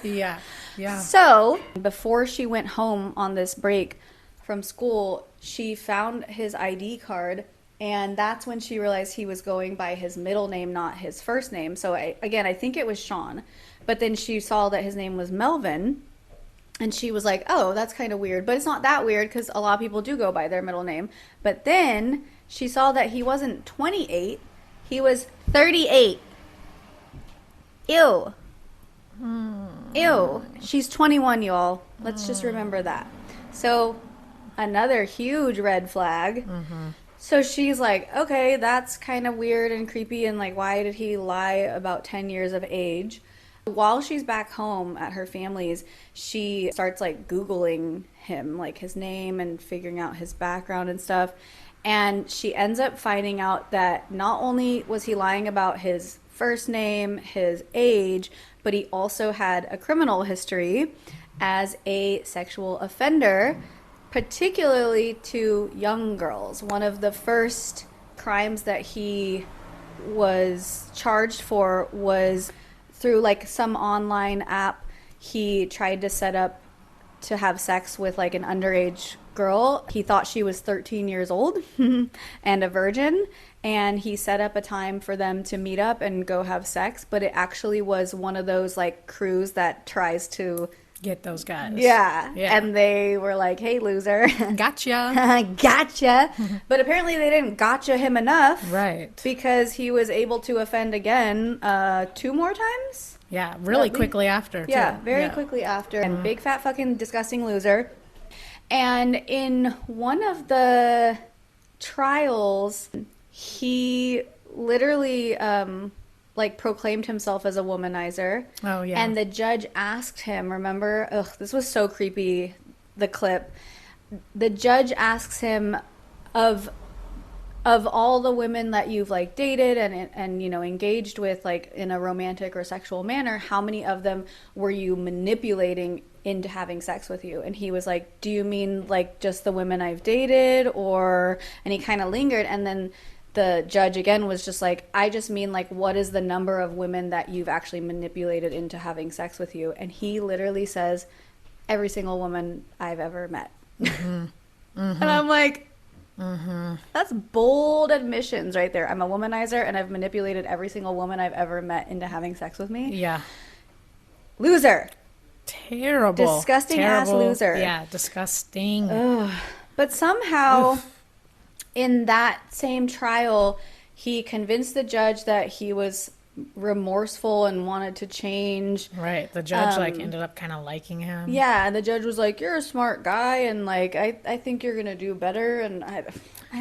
Yeah. Yeah. So before she went home on this break from school, she found his ID card, and that's when she realized he was going by his middle name, not his first name. So I think it was Sean, but then she saw that his name was Melvin, and she was like, oh, that's kind of weird. But it's not that weird because a lot of people do go by their middle name. But then she saw that he wasn't 28, he was 38. Ew. Ew. She's 21, y'all. Let's just remember that. So, another huge red flag. So she's like, okay, that's kind of weird and creepy, and like, why did he lie about 10 years of age? While she's back home at her family's, she starts like Googling him, like his name and figuring out his background and stuff. And she ends up finding out that not only was he lying about his first name, his age, but he also had a criminal history as a sexual offender, particularly to young girls. One of the first crimes that he was charged for was through like some online app. He tried to set up to have sex with like an underage girl. He thought she was 13 years old and a virgin, and he set up a time for them to meet up and go have sex, but it actually was one of those like crews that tries to Get those guys. yeah. And they were like, hey, loser. Gotcha. Gotcha. But apparently they didn't gotcha him enough. Right. Because he was able to offend again 2 more times. Yeah, really quickly after, too. Yeah, very quickly after. And big fat fucking disgusting loser. And in one of the trials, he literally like proclaimed himself as a womanizer. Oh, yeah. And the judge asked him, remember? Ugh, this was so creepy, the clip. The judge asks him, of all the women that you've like dated and you know engaged with like in a romantic or sexual manner, how many of them were you manipulating into having sex with you? And he was like, do you mean like just the women I've dated? Or, and he kind of lingered, and then the judge again was just like, I just mean like, what is the number of women that you've actually manipulated into having sex with you? And he literally says, every single woman I've ever met. And I'm like, that's bold admissions right there. I'm a womanizer and I've manipulated every single woman I've ever met into having sex with me. Yeah. Loser. Terrible. Disgusting ass loser. Yeah, disgusting. Ugh. But somehow in that same trial, he convinced the judge that he was remorseful and wanted to change. Right. The judge like ended up kind of liking him. Yeah, and the judge was like, you're a smart guy, and like I think you're gonna do better. And I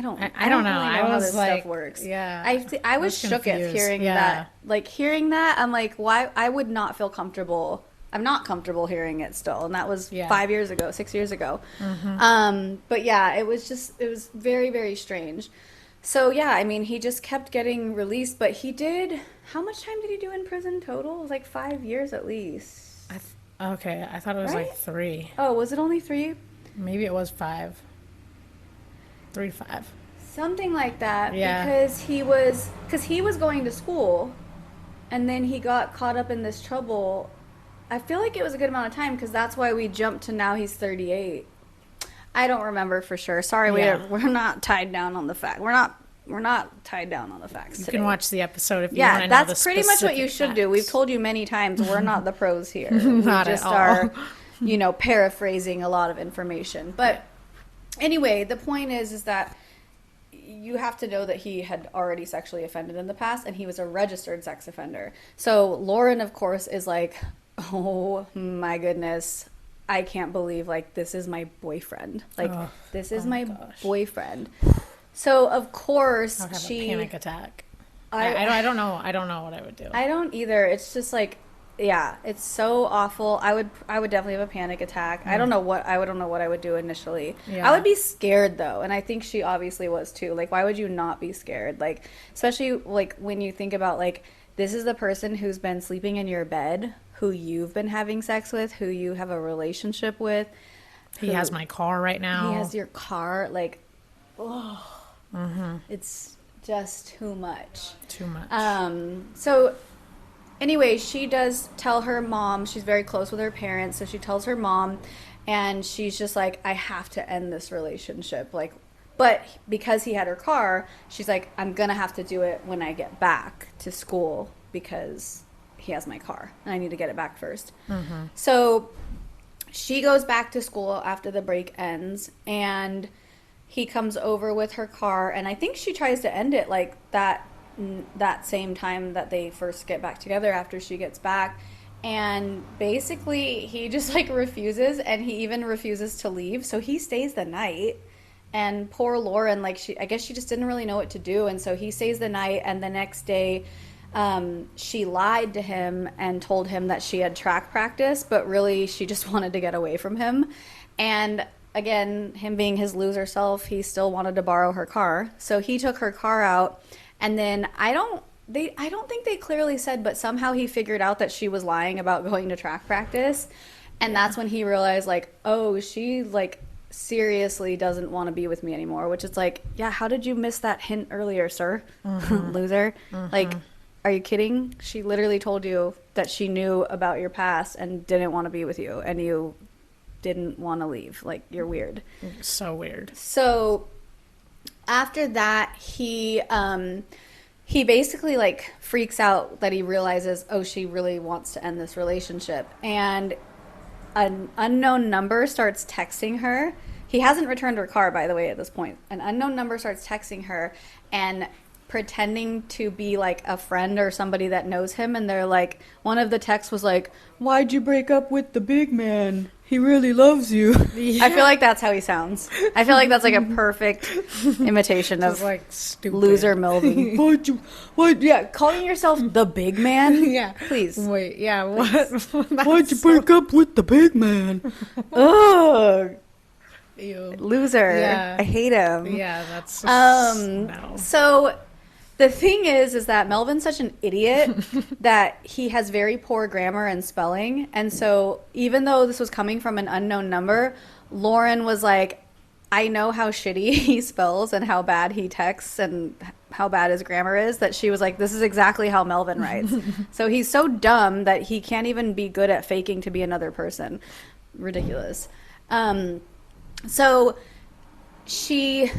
don't know. Really know I how was this like, stuff works. yeah. I was shook at confused. hearing that. Like hearing that, I'm like, why? I would not feel comfortable. I'm not comfortable hearing it still, and that was 5 years ago, 6 years ago. But yeah, it was very, very strange. So yeah, I mean, he just kept getting released, but he did. How much time did he do in prison total? It was like 5 years at least. Okay, I thought it was Right? like 3. Oh, was it only 3? Maybe it was 5. 3 to 5. Something like that. Yeah. Because he was going to school, and then he got caught up in this trouble. I feel like it was a good amount of time because that's why we jumped to now he's 38. I don't remember for sure. Sorry, we're not tied down on the fact. We're not tied down on the facts. You today. can watch the episode if you want to know the that's pretty much what you should specific do. We've facts. told you many times we're not the pros here. Not we just at all. are, paraphrasing a lot of information. But anyway, the point is that you have to know that he had already sexually offended in the past, and he was a registered sex offender. So Lauren, of course, is like, oh my goodness, I can't believe like this is my boyfriend. Like this is my boyfriend. So of course I would have she a panic attack. I don't know. I don't know what I would do. I don't either. It's just like, yeah, it's so awful. I would definitely have a panic attack. I don't know what I would do initially. Yeah. I would be scared though, and I think she obviously was too. Like, why would you not be scared? Like, especially like when you think about like this is the person who's been sleeping in your bed, who you've been having sex with, who you have a relationship with. He has my car right now. He has your car. Like, oh, it's just too much. Too much. So anyway, she does tell her mom, she's very close with her parents, so she tells her mom, and she's just like, I have to end this relationship. Like, but because he had her car, she's like, I'm gonna have to do it when I get back to school because he has my car and I need to get it back first. So she goes back to school after the break ends, and he comes over with her car, and I think she tries to end it like that same time that they first get back together after she gets back. And basically he just like refuses, and he even refuses to leave, so he stays the night. And poor Lauren, like, I guess she just didn't really know what to do, and so he stays the night. And the next day she lied to him and told him that she had track practice, but really she just wanted to get away from him. And again, him being his loser self, he still wanted to borrow her car. So he took her car out, and then I don't think they clearly said, but somehow he figured out that she was lying about going to track practice. And that's when he realized, like, oh, she, like, seriously doesn't want to be with me anymore, which is like, yeah, how did you miss that hint earlier, sir? Loser. Like, are you kidding? She literally told you that she knew about your past and didn't want to be with you, and you didn't want to leave. Like, you're weird. So weird. So after that, he basically like freaks out that he realizes, oh, she really wants to end this relationship, and an unknown number starts texting her. He hasn't returned her car, by the way, at this point. An unknown number starts texting her and pretending to be like a friend or somebody that knows him, and they're like, one of the texts was like, why'd you break up with the big man? He really loves you. Yeah. I feel like that's how he sounds. I feel like that's like a perfect imitation of like stupid loser Melvin. Yeah, calling yourself the big man? Yeah. Please. Wait, yeah, what? Why'd you break up with the big man? Ugh. Ew. Loser. Yeah. I hate him. Yeah, that's no. So the thing is that Melvin's such an idiot that he has very poor grammar and spelling. And so even though this was coming from an unknown number, Lauren was like, I know how shitty he spells and how bad he texts and how bad his grammar is, that she was like, this is exactly how Melvin writes. So he's so dumb that he can't even be good at faking to be another person. Ridiculous. So she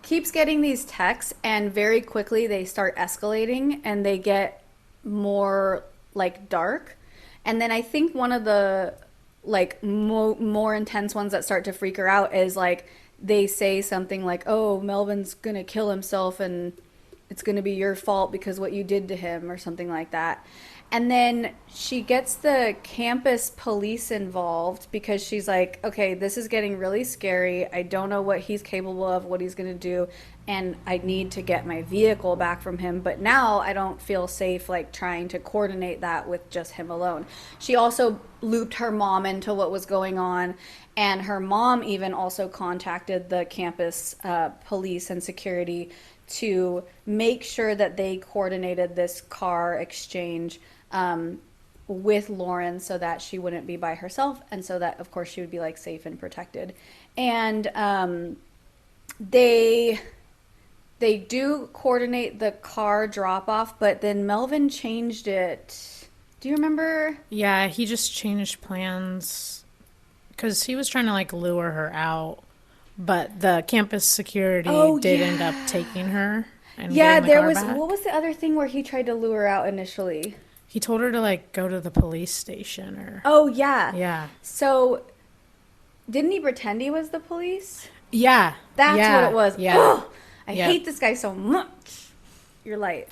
keeps getting these texts, and very quickly they start escalating and they get more like dark. And then I think one of the like more intense ones that start to freak her out is like they say something like, oh, Melvin's gonna kill himself and it's gonna be your fault because what you did to him, or something like that. And then she gets the campus police involved because she's like, okay, this is getting really scary. I don't know what he's capable of, what he's going to do, and I need to get my vehicle back from him. But now I don't feel safe like trying to coordinate that with just him alone. She also looped her mom into what was going on, and her mom even also contacted the campus police and security to make sure that they coordinated this car exchange with Lauren so that she wouldn't be by herself, and so that of course she would be like safe and protected. And they do coordinate the car drop off, but then Melvin changed it. Do you remember? Yeah, he just changed plans because he was trying to like lure her out, but the campus security did end up taking her. And there was back. What was the other thing where he tried to lure her out initially? He told her to like go to the police station or. Oh yeah. Yeah. So, didn't he pretend he was the police? Yeah. That's what it was. Yeah. Oh, I hate this guy so much. You're light.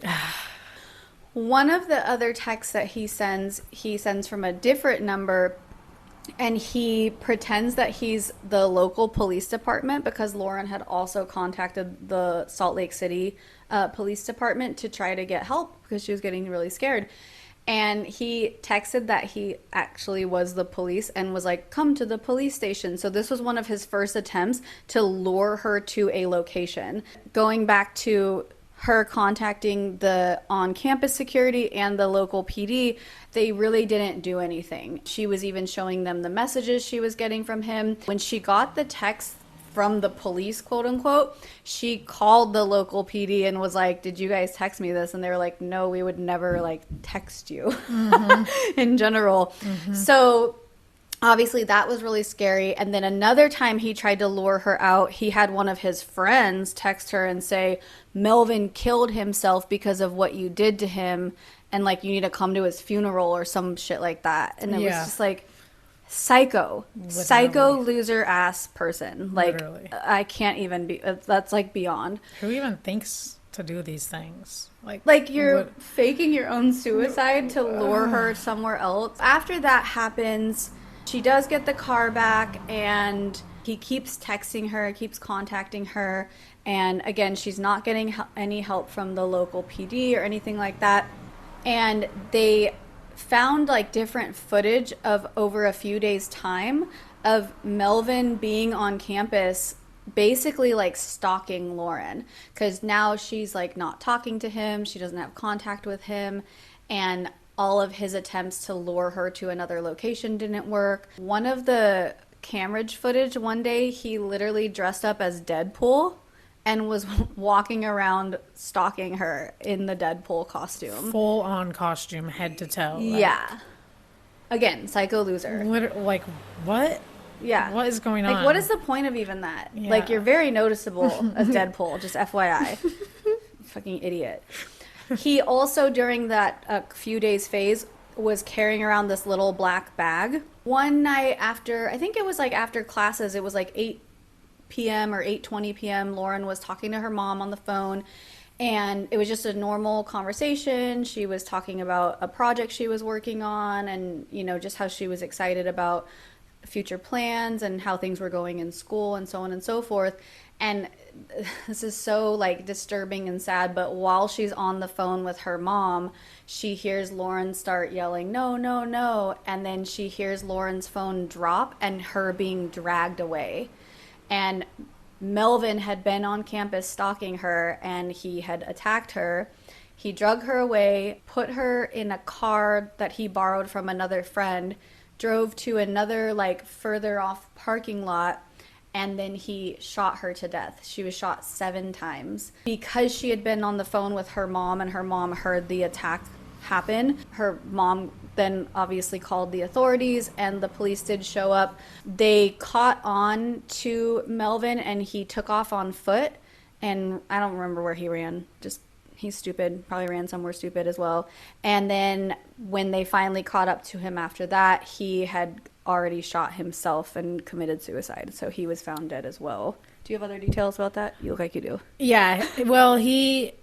One of the other texts that he sends from a different number, And he pretends that he's the local police department because Lauren had also contacted the Salt Lake City police department to try to get help because she was getting really scared. And he texted that he actually was the police and was like, come to the police station. So this was one of his first attempts to lure her to a location. Going back to her contacting the on-campus security and the local PD, they really didn't do anything. She was even showing them the messages she was getting from him. When she got the text from the police, quote unquote, she called the local PD and was like, did you guys text me this? And they were like, no, we would never like text you in general. So obviously that was really scary. And then another time he tried to lure her out, he had one of his friends text her and say, Melvin killed himself because of what you did to him, and like you need to come to his funeral or some shit like that. And it was just like, psycho. Literally. Psycho loser ass person. Like, Literally. I can't even be, that's like beyond. Who even thinks to do these things? Like you're faking your own suicide to lure her somewhere else. After that happens, she does get the car back, and he keeps texting her, keeps contacting her. And again, she's not getting any help from the local PD or anything like that. And they found like different footage of over a few days' time of Melvin being on campus, basically like stalking Lauren, because now she's like not talking to him, she doesn't have contact with him, and all of his attempts to lure her to another location didn't work. One of the camera footage, one day he literally dressed up as Deadpool and was walking around stalking her in the Deadpool costume. Full on costume, head to toe. Yeah. Again, psycho loser. Like, what? Yeah. What is going on? Like, what is the point of even that? Yeah. Like, you're very noticeable as Deadpool, just FYI. Fucking idiot. He also, during that few days phase, was carrying around this little black bag. One night after, I think it was like after classes, it was like 8 p.m. or 8:20 p.m. Lauren was talking to her mom on the phone, and it was just a normal conversation. She was talking about a project she was working on, and you know, just how she was excited about future plans and how things were going in school and so on and so forth. And this is so like disturbing and sad, but while she's on the phone with her mom, she hears Lauren start yelling, no, no, no, and then she hears Lauren's phone drop and her being dragged away. And Melvin had been on campus stalking her, and he had attacked her. He drug her away, put her in a car that he borrowed from another friend, drove to another like further off parking lot, and then he shot her to death. She was shot 7 times. Because she had been on the phone with her mom and her mom heard the attack happen, her mom then obviously called the authorities, and the police did show up. They caught on to Melvin, and he took off on foot, and I don't remember where he ran. Just, he's stupid, probably ran somewhere stupid as well. And then when they finally caught up to him after that, he had already shot himself and committed suicide, so he was found dead as well. Do you have other details about that? You look like you do. Yeah, well,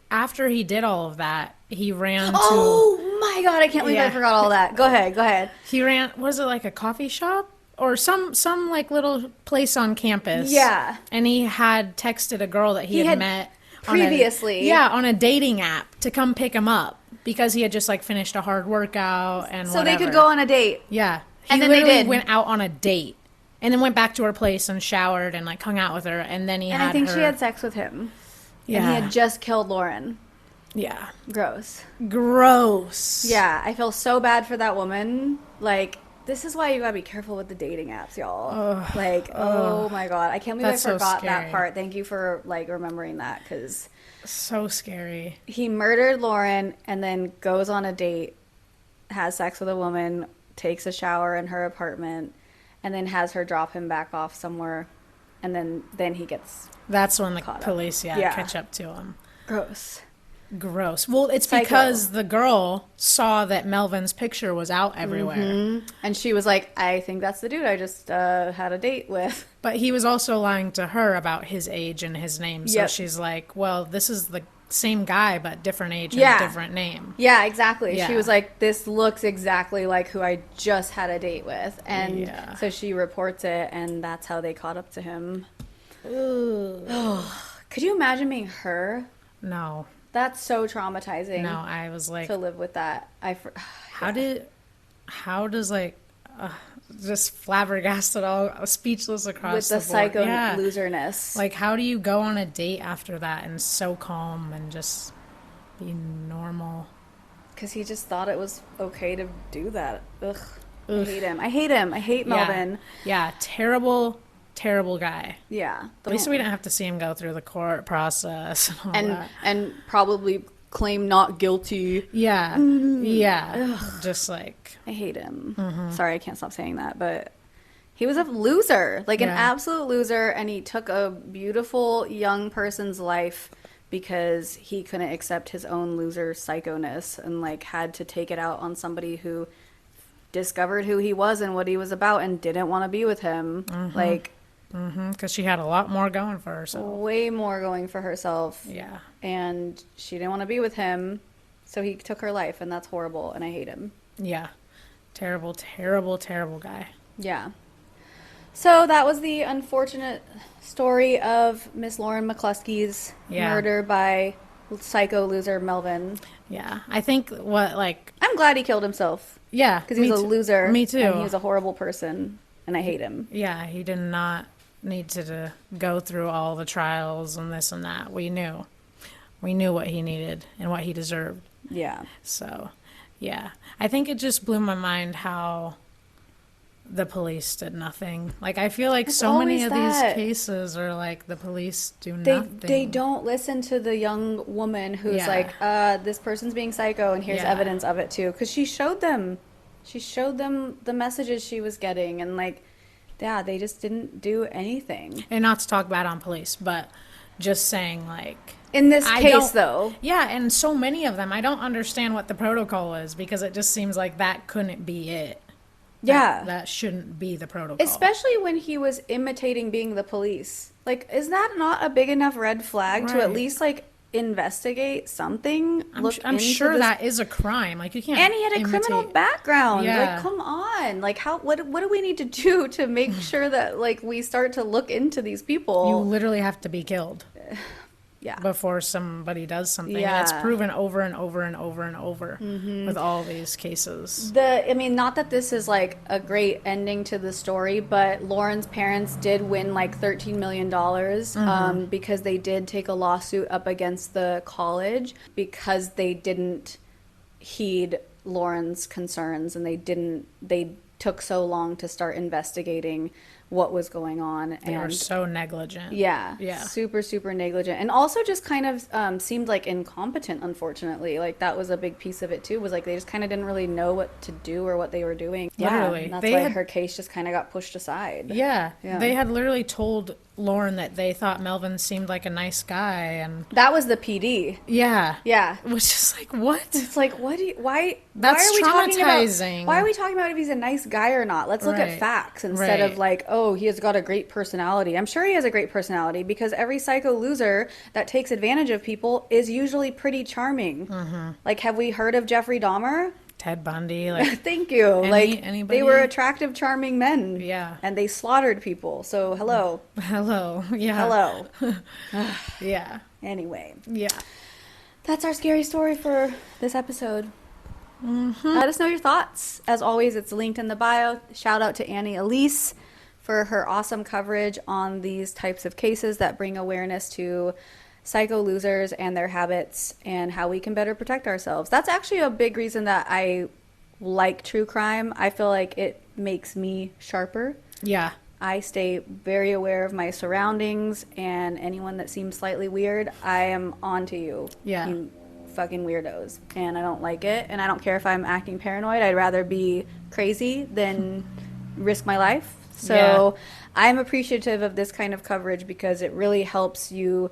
after he did all of that, he ran Oh my god, I can't believe I forgot all that. Go ahead. He ran, was it like a coffee shop? Or some like little place on campus. Yeah. And he had texted a girl that he had met previously. on a dating app to come pick him up because he had just like finished a hard workout and so whatever. they could go on a date. Yeah. And then they did. Went out on a date and then went back to her place and showered and like hung out with her, and then he and had I think her. she had sex with him. Yeah. And he had just killed Lauren. Yeah. Gross. Yeah. I feel so bad for that woman. Like, this is why you gotta be careful with the dating apps, y'all. Oh my god. I can't believe That's I so forgot that scary. part. Thank you for, like, remembering that, because So scary. he murdered Lauren and then goes on a date, has sex with a woman, takes a shower in her apartment, and then has her drop him back off somewhere, and then he gets That's when the caught up. police Yeah. catch up to him. gross. Gross. Well, it's Psycho. because the girl saw that Melvin's picture was out everywhere. And she was like, I think that's the dude I just had a date with. But he was also lying to her about his age and his name. So Yep. she's like, well, this is the same guy, but different age Yeah. and different name. Yeah, exactly. Yeah. She was like, this looks exactly like who I just had a date with. And Yeah. so she reports it, and that's how they caught up to him. Ooh. Could you imagine being her? No. That's so traumatizing. No, I was like, to live with that. how does like, just flabbergasted, all speechless across with the board. psycho Yeah. loserness. Like, how do you go on a date after that and so calm and just be normal? Because he just thought it was okay to do that. Ugh. Ugh. I hate him. I hate him. I hate Melvin. Yeah, terrible, terrible guy. Yeah. At least we didn't have to see him go through the court process and all that. And probably claim not guilty. Yeah, yeah. Just like, I hate him. Mm-hmm. Sorry, I can't stop saying that, but he was a loser, like an Yeah. absolute loser, and he took a beautiful young person's life because he couldn't accept his own loser psychoness and like had to take it out on somebody who discovered who he was and what he was about and didn't want to be with him. Like, because she had a lot more going for herself. way more going for herself. Yeah. And she didn't want to be with him, so he took her life, and that's horrible, and I hate him. Yeah. Terrible, terrible, terrible guy. Yeah. So that was the unfortunate story of Miss Lauren McCluskey's Yeah. murder by psycho loser Melvin. Yeah. I think I'm glad he killed himself yeah. because he was a loser. Me too. And he was a horrible person, and I hate him. Yeah, he did not need to go through all the trials and this and that. We knew what he needed and what he deserved. Yeah. So, yeah. I think it just blew my mind how the police did nothing. Like, I feel like It's so many always of that. these cases are like the police do They nothing. they don't listen to the young woman who's Yeah. like, this person's being psycho, and here's Yeah. evidence of it too, because she showed them the messages she was getting, and like, yeah, they just didn't do anything. And not to talk bad on police, but just saying, like, In this I case, don't- though, yeah, and so many of them, I don't understand what the protocol is because it just seems like that couldn't be it. yeah. That shouldn't be the protocol. Especially when he was imitating being the police. Like, is that not a big enough red flag to at Right. least, like, investigate something? I'm into sure this? that is a crime. Like, you can't. And he had a imitate. criminal background. Yeah. Like, come on. Like, what do we need to do to make sure that, like, we start to look into these people? You literally have to be killed Yeah. before somebody does something. Yeah. And it's proven over and over and over and over with all these cases. I mean, not that this is like a great ending to the story, but Lauren's parents did win like $13 million because they did take a lawsuit up against the college because they didn't heed Lauren's concerns, and they took so long to start investigating what was going on. They were And so negligent. yeah, Yeah. super, super negligent. And also just kind of seemed like incompetent, unfortunately. Like, that was a big piece of it, too, was like they just kind of didn't really know what to do or what they were doing. Literally. Yeah, and that's They why had- her case just kind of got pushed aside. Yeah. Yeah. They had literally told Lauren that they thought Melvin seemed like a nice guy. And That was the PD. yeah. Yeah. Which is like, what? It's like, why That's are we talking traumatizing. about, why are we talking about if he's a nice guy or not? Let's look at Right. facts instead Right. of like, oh, he has got a great personality. I'm sure he has a great personality because every psycho loser that takes advantage of people is usually pretty charming. Like, have we heard of Jeffrey Dahmer? Ted Bundy, like, Thank you. anybody? They were attractive, charming men. Yeah. And they slaughtered people. So, hello. hello. Yeah. Hello. Yeah. Anyway, Yeah. that's our scary story for this episode. Let us know your thoughts. As always, it's linked in the bio. Shout out to Annie Elise for her awesome coverage on these types of cases that bring awareness to psycho losers and their habits and how we can better protect ourselves. That's actually a big reason that I like true crime. I feel like it makes me sharper. Yeah. I stay very aware of my surroundings, and anyone that seems slightly weird, I am on to you. Yeah. You fucking weirdos. And I don't like it, and I don't care if I'm acting paranoid. I'd rather be crazy than risk my life. So Yeah. I'm appreciative of this kind of coverage because it really helps you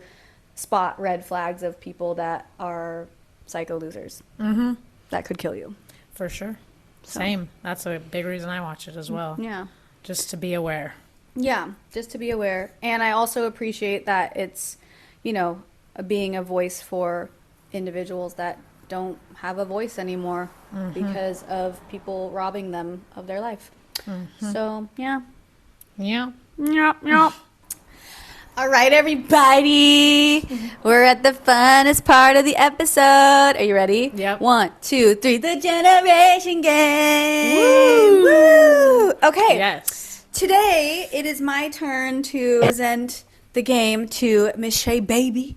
spot red flags of people that are psycho losers. Mm-hmm. That could kill you. For sure. Same. That's a big reason I watch it as well. Yeah. Just to be aware. Yeah, just to be aware. And I also appreciate that it's, you know, being a voice for individuals that don't have a voice anymore because of people robbing them of their life. So, yeah. Yeah. Yep, yep. All right, everybody. We're at the funnest part of the episode. Are you ready? Yep. 1, 2, 3. The generation game. Woo! Okay. Yes. Today, it is my turn to present the game to Miss Shay Baby.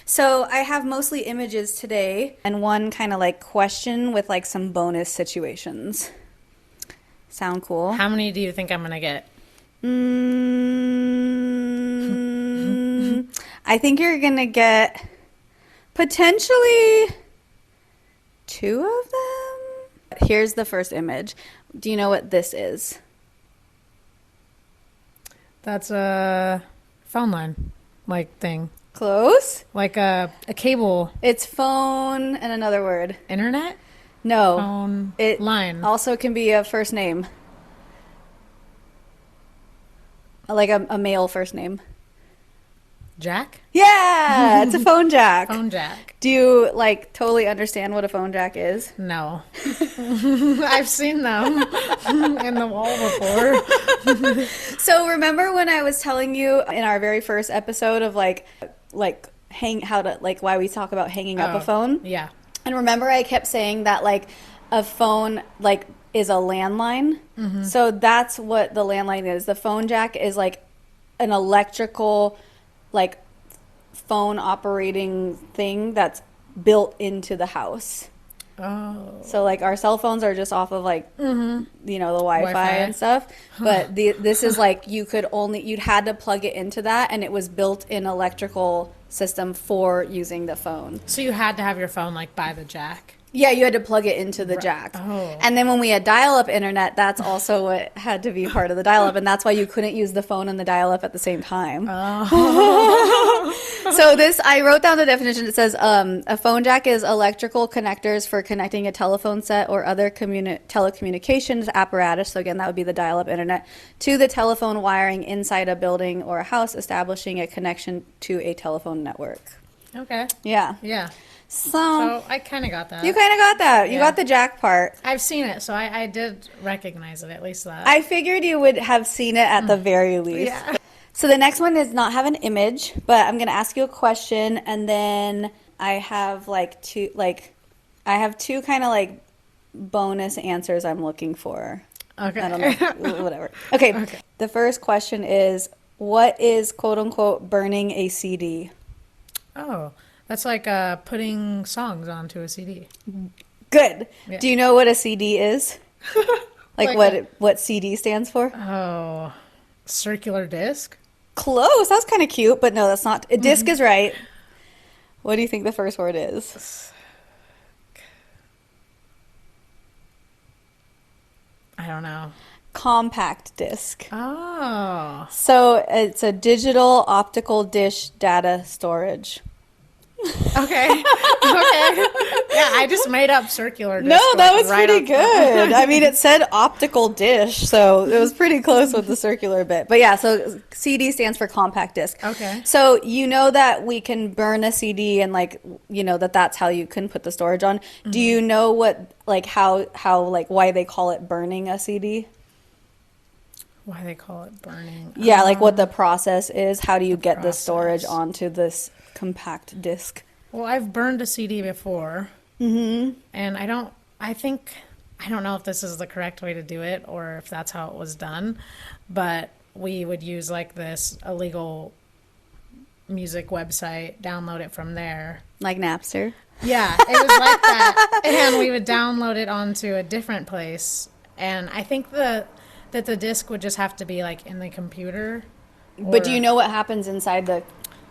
So I have mostly images today and one kind of like question with like some bonus situations. Sound cool? How many do you think I'm going to get? I think you're going to get potentially 2 of them. Here's the first image. Do you know what this is? That's a phone line like thing. Close. Like a cable. It's phone and another word. Internet? No. Phone It line. also can be a first name. Like a male first name. Jack? Yeah, it's a phone jack. Phone jack. Do you like totally understand what a phone jack is? No. I've seen them in the wall before. So remember when I was telling you in our very first episode of like why we talk about hanging up a phone? Yeah. And remember I kept saying that like a phone like is a landline. Mm-hmm. So that's what the landline is. The phone jack is like an electrical like phone operating thing that's built into the house. Oh. So like our cell phones are just off of like you know the Wi-Fi and stuff, but this is like you'd had to plug it into that, and it was built in electrical system for using the phone. So you had to have your phone like by the jack. Yeah, you had to plug it into the jack. Oh. And then when we had dial-up internet, that's also what had to be part of the dial-up, and that's why you couldn't use the phone and the dial-up at the same time. Oh. So I wrote down the definition. It says a phone jack is electrical connectors for connecting a telephone set or other telecommunications apparatus, so again, that would be the dial-up internet, to the telephone wiring inside a building or a house, establishing a connection to a telephone network. Okay. Yeah. Yeah. So I kind of got that. you kind of got that. You Yeah. got the jack part. I've seen it, so I did recognize it, at least that. I figured you would have seen it at the very least. Yeah. So the next one does not have an image, but I'm going to ask you a question, and then I have two kind of like bonus answers I'm looking for. Okay. I don't know. Whatever. Okay. The first question is, what is quote unquote burning a CD? Oh, that's like putting songs onto a CD. Good. Yeah. Do you know what a CD is? Like what CD stands for? Oh, circular disc? Close. That was kind of cute, but no, that's not. A disc is right. What do you think the first word is? I don't know. Compact disc. Oh. So it's a digital optical dish data storage. Okay. Okay. Yeah, I just made up circular disc. No, that was right pretty off- good. I mean, it said optical dish, so it was pretty close with the circular bit. But yeah, so CD stands for compact disc. Okay. So you know that we can burn a CD and that's how you can put the storage on. Mm-hmm. Do you know what why they call it burning a CD? Why they call it burning? Yeah, like what the process is. How do you get the storage process. onto this compact disc? Well, I've burned a CD before. Mm-hmm. And I don't know if this is the correct way to do it or if that's how it was done, but we would use like this illegal music website, download it from there. Like Napster? Yeah, it was like that. And we would download it onto a different place. And I think that the disc would just have to be like in the computer. But do you know what happens inside the...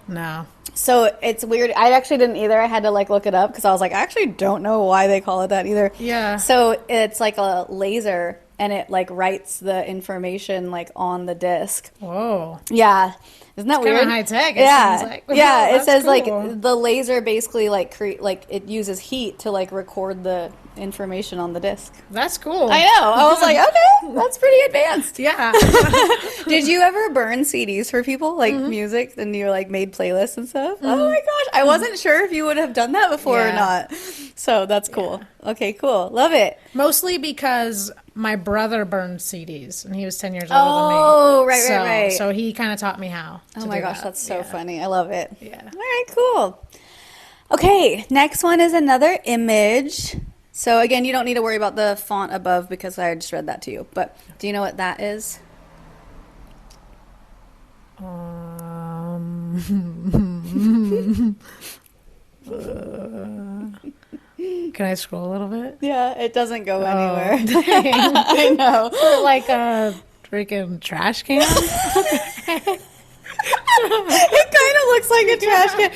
No. So it's weird. I actually didn't either. I had to look it up because I was like, I actually don't know why they call it that either. Yeah. So it's like a laser and it like writes the information like on the disc. Whoa. Yeah. Isn't that weird? Kind of high tech. Yeah. Seems like. Yeah. Oh, It says cool. like the laser basically like it uses heat to like record the information on the disc. That's cool. I know. I was like, okay, that's pretty advanced. Yeah. Did you ever burn CDs for people, like music, and you like made playlists and stuff? Oh my gosh, I wasn't sure if you would have done that before or Yeah. not. So that's cool. Okay, cool. Love it. Mostly because my brother burned CDs, and he was 10 years older than me. Oh, right. So he kind of taught me how. Oh my gosh, that's so Yeah. funny. I love it. Yeah. All right, cool. Okay, next one is another image. So again, you don't need to worry about the font above because I just read that to you. But do you know what that is? Can I scroll a little bit? Yeah, it doesn't go Oh, anywhere. dang. I know. Like a freaking trash can? It kind of looks like a trash can.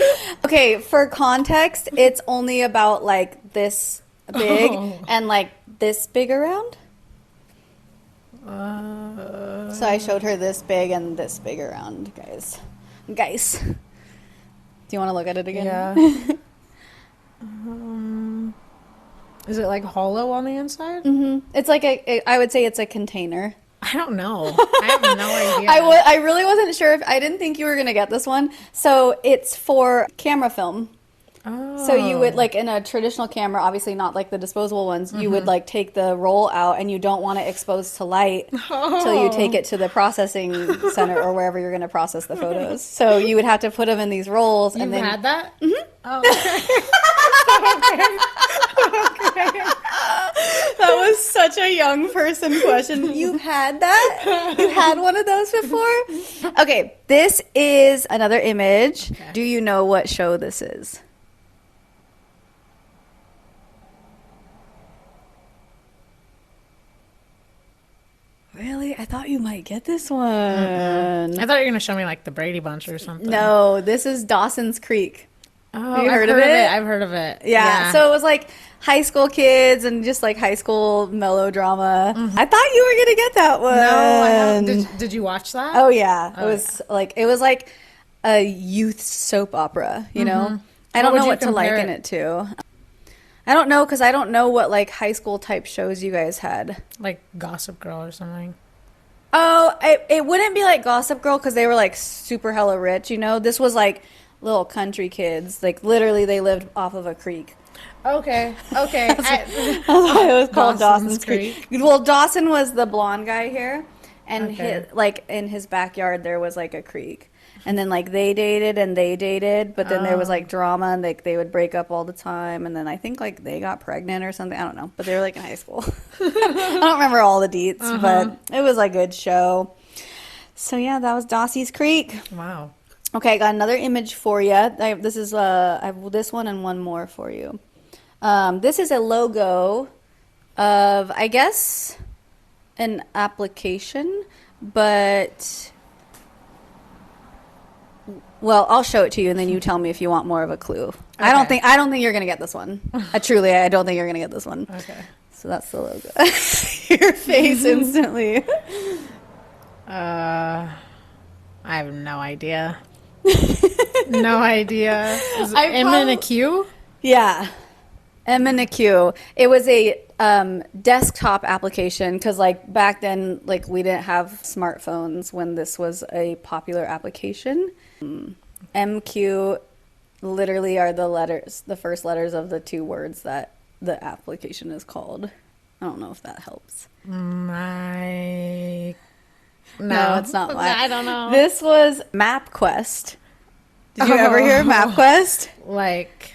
Okay, for context, it's only about like this big Oh. and like this big around. So I showed her this big and this big around, guys. Guys. Do you want to look at it again? Yeah. Is it like hollow on the inside? It's like I would say it's a container. I don't know. I have no idea. I really wasn't sure if I didn't think you were going to get this one. So it's for camera film. Oh. So you would like in a traditional camera, obviously not like the disposable ones, you would like take the roll out and you don't want it exposed to light till you take it to the processing center or wherever you're going to process the photos. So you would have to put them in these rolls You've and then had that? Mm-hmm. Oh, okay. that was such a young person question. You've had that? You had one of those before? Okay, this is another image. Okay. Do you know what show this is? Really? I thought you might get this one. I thought you were going to show me like the Brady Bunch or something. No, this is Dawson's Creek. Oh, Have you I've heard of it? I've heard of it. Yeah. So it was like high school kids and just like high school melodrama. I thought you were gonna get that one. No, I haven't. Did you watch that? Oh yeah. Oh, it was like a youth soap opera. You know. I don't would know you what to compare liken it? it to. I don't know because I don't know what like high school type shows you guys had. Like Gossip Girl or something. Oh, it wouldn't be like Gossip Girl because they were like super hella rich. You know, this was like little country kids. Like literally, they lived off of a creek. Okay. Okay. That's why it was called Dawson's Dawson's Creek. Well, Dawson was the blonde guy here, and Okay. like in his backyard there was like a creek, and then like they dated, but then there was like drama, and like they would break up all the time, and then I think like they got pregnant or something. I don't know, but they were like in high school. I don't remember all the deets, but it was a good show. So yeah, that was Dawson's Creek. Wow. Okay, I got another image for you. This is I have this one and one more for you. This is a logo of, I guess, an application, but well, I'll show it to you and then you tell me if you want more of a clue. I don't think you're gonna get this one. I don't think you're gonna get this one. Okay. So that's the logo. Your face instantly. I have no idea. No idea. Is it I M and a Q? Yeah. M and a Q. It was a desktop application because like back then like we didn't have smartphones when this was a popular application. MQ literally are the first letters of the two words that the application is called. I don't know if that helps. My... No, it's not mine. I don't know. This was MapQuest. Did you ever hear of MapQuest? Like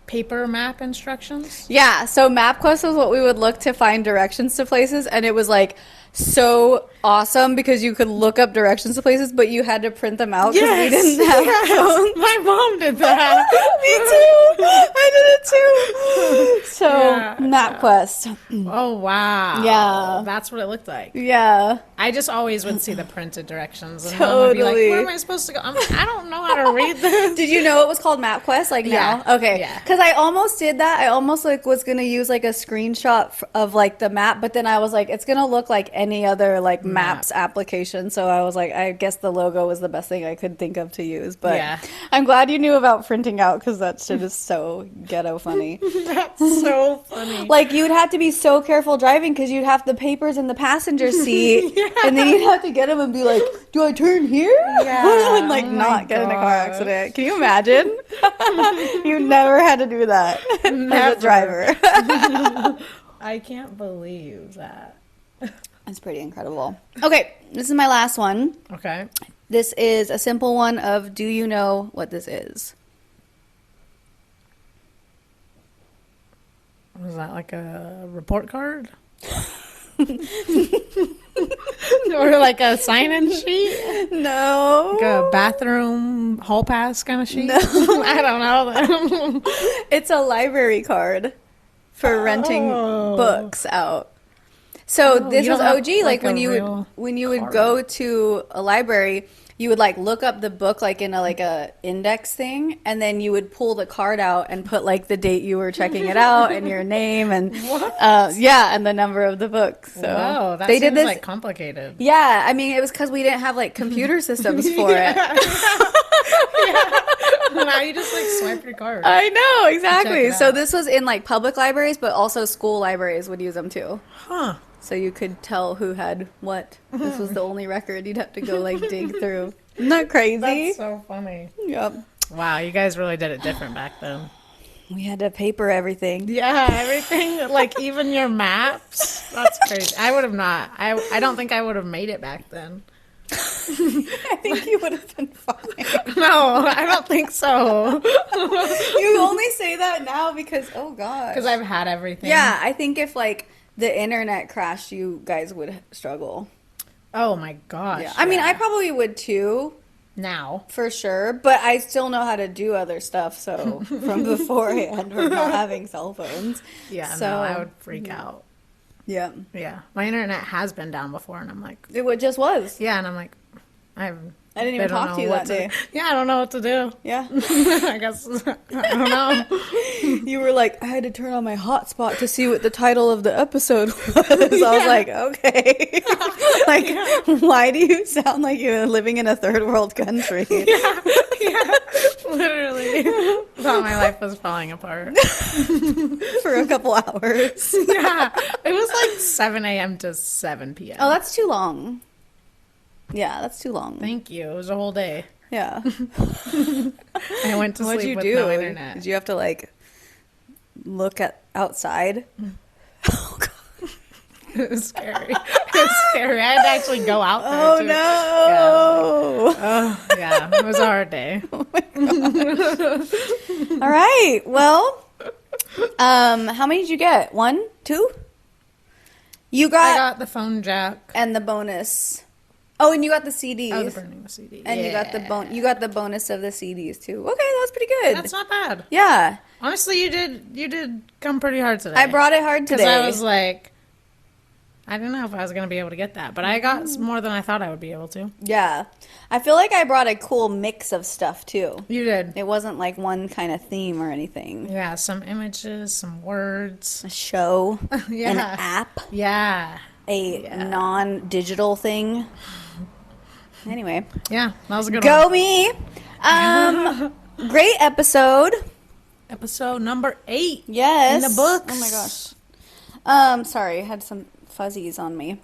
paper map instructions? Yeah, so MapQuest was what we would look to find directions to places, and it was like so awesome because you could look up directions to places, but you had to print them out because we didn't have phones. My mom did that. Me too. I did it too. So Yeah. MapQuest. Oh, wow. Yeah. That's what it looked like. Yeah. I just always would see the printed directions. And Mom would be like, Totally. where am I supposed to go? I don't know how to read this. Did you know it was called MapQuest? Like now? Yeah. Okay. Yeah. Because I almost did that. I almost like was gonna use like a screenshot of like the map, but then I was like, it's gonna look like any other like maps application. So I was like, I guess the logo was the best thing I could think of to use. But Yeah. I'm glad you knew about printing out because that shit is so ghetto funny. That's so funny. Like you'd have to be so careful driving because you'd have the papers in the passenger seat, and then you'd have to get them and be like, "Do I turn here?" Yeah. and like Oh not my get in a car gosh. accident. Can you imagine? You never had to do that as Never. a driver. I can't believe that. That's pretty incredible. Okay, this is my last one. Okay. This is a simple one of, do you know what this is? Was that like a report card? Or like a sign-in sheet? No. Like a bathroom hall pass kind of sheet? No. I don't know. It's a library card for renting books out. So this you was don't have, OG. Like like, when a you real would card. go to a library, you would like look up the book like in a index thing, and then you would pull the card out and put like the date you were checking it out and your name and yeah, and the number of the book. So Wow, that they seems did this. like complicated. Yeah, I mean it was because we didn't have like computer systems for it. Now you just like swipe your card. I know exactly. it So out. this was in like public libraries, but also school libraries would use them too. Huh. So you could tell who had what. This was the only record you'd have to go like dig through. Isn't that crazy? That's so funny. Yep. Wow, you guys really did it different back then. We had to paper everything. Yeah, everything, like even your maps. That's crazy. I would have not. I don't think I would have made it back then. I think you would have been fine. No, I don't think so. You only say that now because, oh God. Because I've had everything. Yeah, I think if like the internet crashed, you guys would struggle. Oh my gosh. Yeah. I mean, I probably would too. Now. For sure, but I still know how to do other stuff. So from beforehand, from not having cell phones. Yeah, So, no, I would freak out. Yeah, Yeah, my internet has been down before, and I'm like, just was. yeah, and I'm like, I didn't even talk to you that day. Yeah, I don't know what to do. Yeah, I guess I don't know. you were like, I had to turn on my hotspot to see what the title of the episode was. I was like, okay, like, why do you sound like you're living in a third world country? Yeah, literally, thought my life was falling apart. For a couple hours. Yeah, it was like 7 a.m. to 7 p.m. Oh, that's too long. Yeah, that's too long. Thank you. It was a whole day. Yeah. I went to What'd sleep you with do? no internet. Did you have to like look at outside? Oh God. It was scary. It was scary. I had to actually go out there. Oh too. no. Oh, yeah. It was a hard day. All right. Well, how many did you get? 1, 2? You I got, got the phone jack. and the bonus. Oh, and you got the CDs. Oh, the burning the CD. And you got the bonus of the CDs too. Okay, that was pretty good. That's not bad. Yeah. Honestly, you did come pretty hard today. I brought it hard because today. I was like, I didn't know if I was gonna be able to get that, but I got more than I thought I would be able to. Yeah. I feel like I brought a cool mix of stuff too. You did. It wasn't like one kind of theme or anything. Yeah, some images, some words. A show, Yeah. an app, Yeah. a non-digital thing. Anyway, Yeah, that was a good go one. me. Great episode. Episode number 8. Yes. In the books. Oh my gosh. Sorry, I had some fuzzies on me.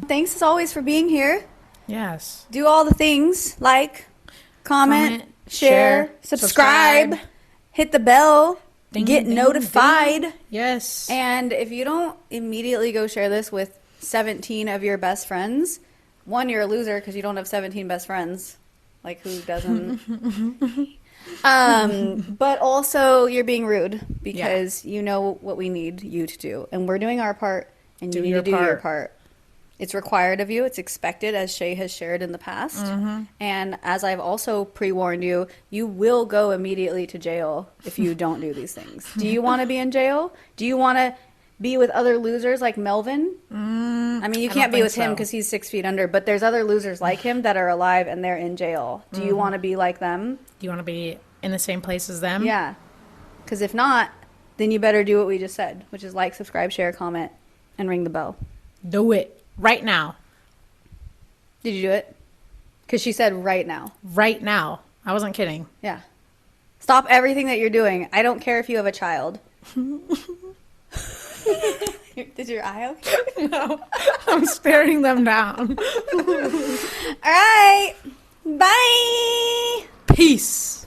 Thanks as always for being here. Yes. Do all the things like, comment, share, subscribe, hit the bell, Ding, get ding, notified. ding. Yes. And if you don't immediately go share this with 17 of your best friends, one, you're a loser because you don't have 17 best friends. Like, who doesn't? But also, you're being rude because you know what we need you to do. And we're doing our part, and you need to do your part. It's required of you. It's expected, as Shay has shared in the past. And as I've also pre-warned you, you will go immediately to jail if you don't do these things. Do you want to be in jail? Do you want to be with other losers like Melvin. I mean, you can't be with him because he's 6 feet under, but there's other losers like him that are alive and they're in jail. Do you want to be like them? Do you want to be in the same place as them? Yeah. Because if not, then you better do what we just said, which is like, subscribe, share, comment, and ring the bell. Do it right now. Did you do it? Because she said right now. Right now. I wasn't kidding. Yeah. Stop everything that you're doing. I don't care if you have a child. Did your eye okay? No, I'm staring them down. All right. Bye. Peace.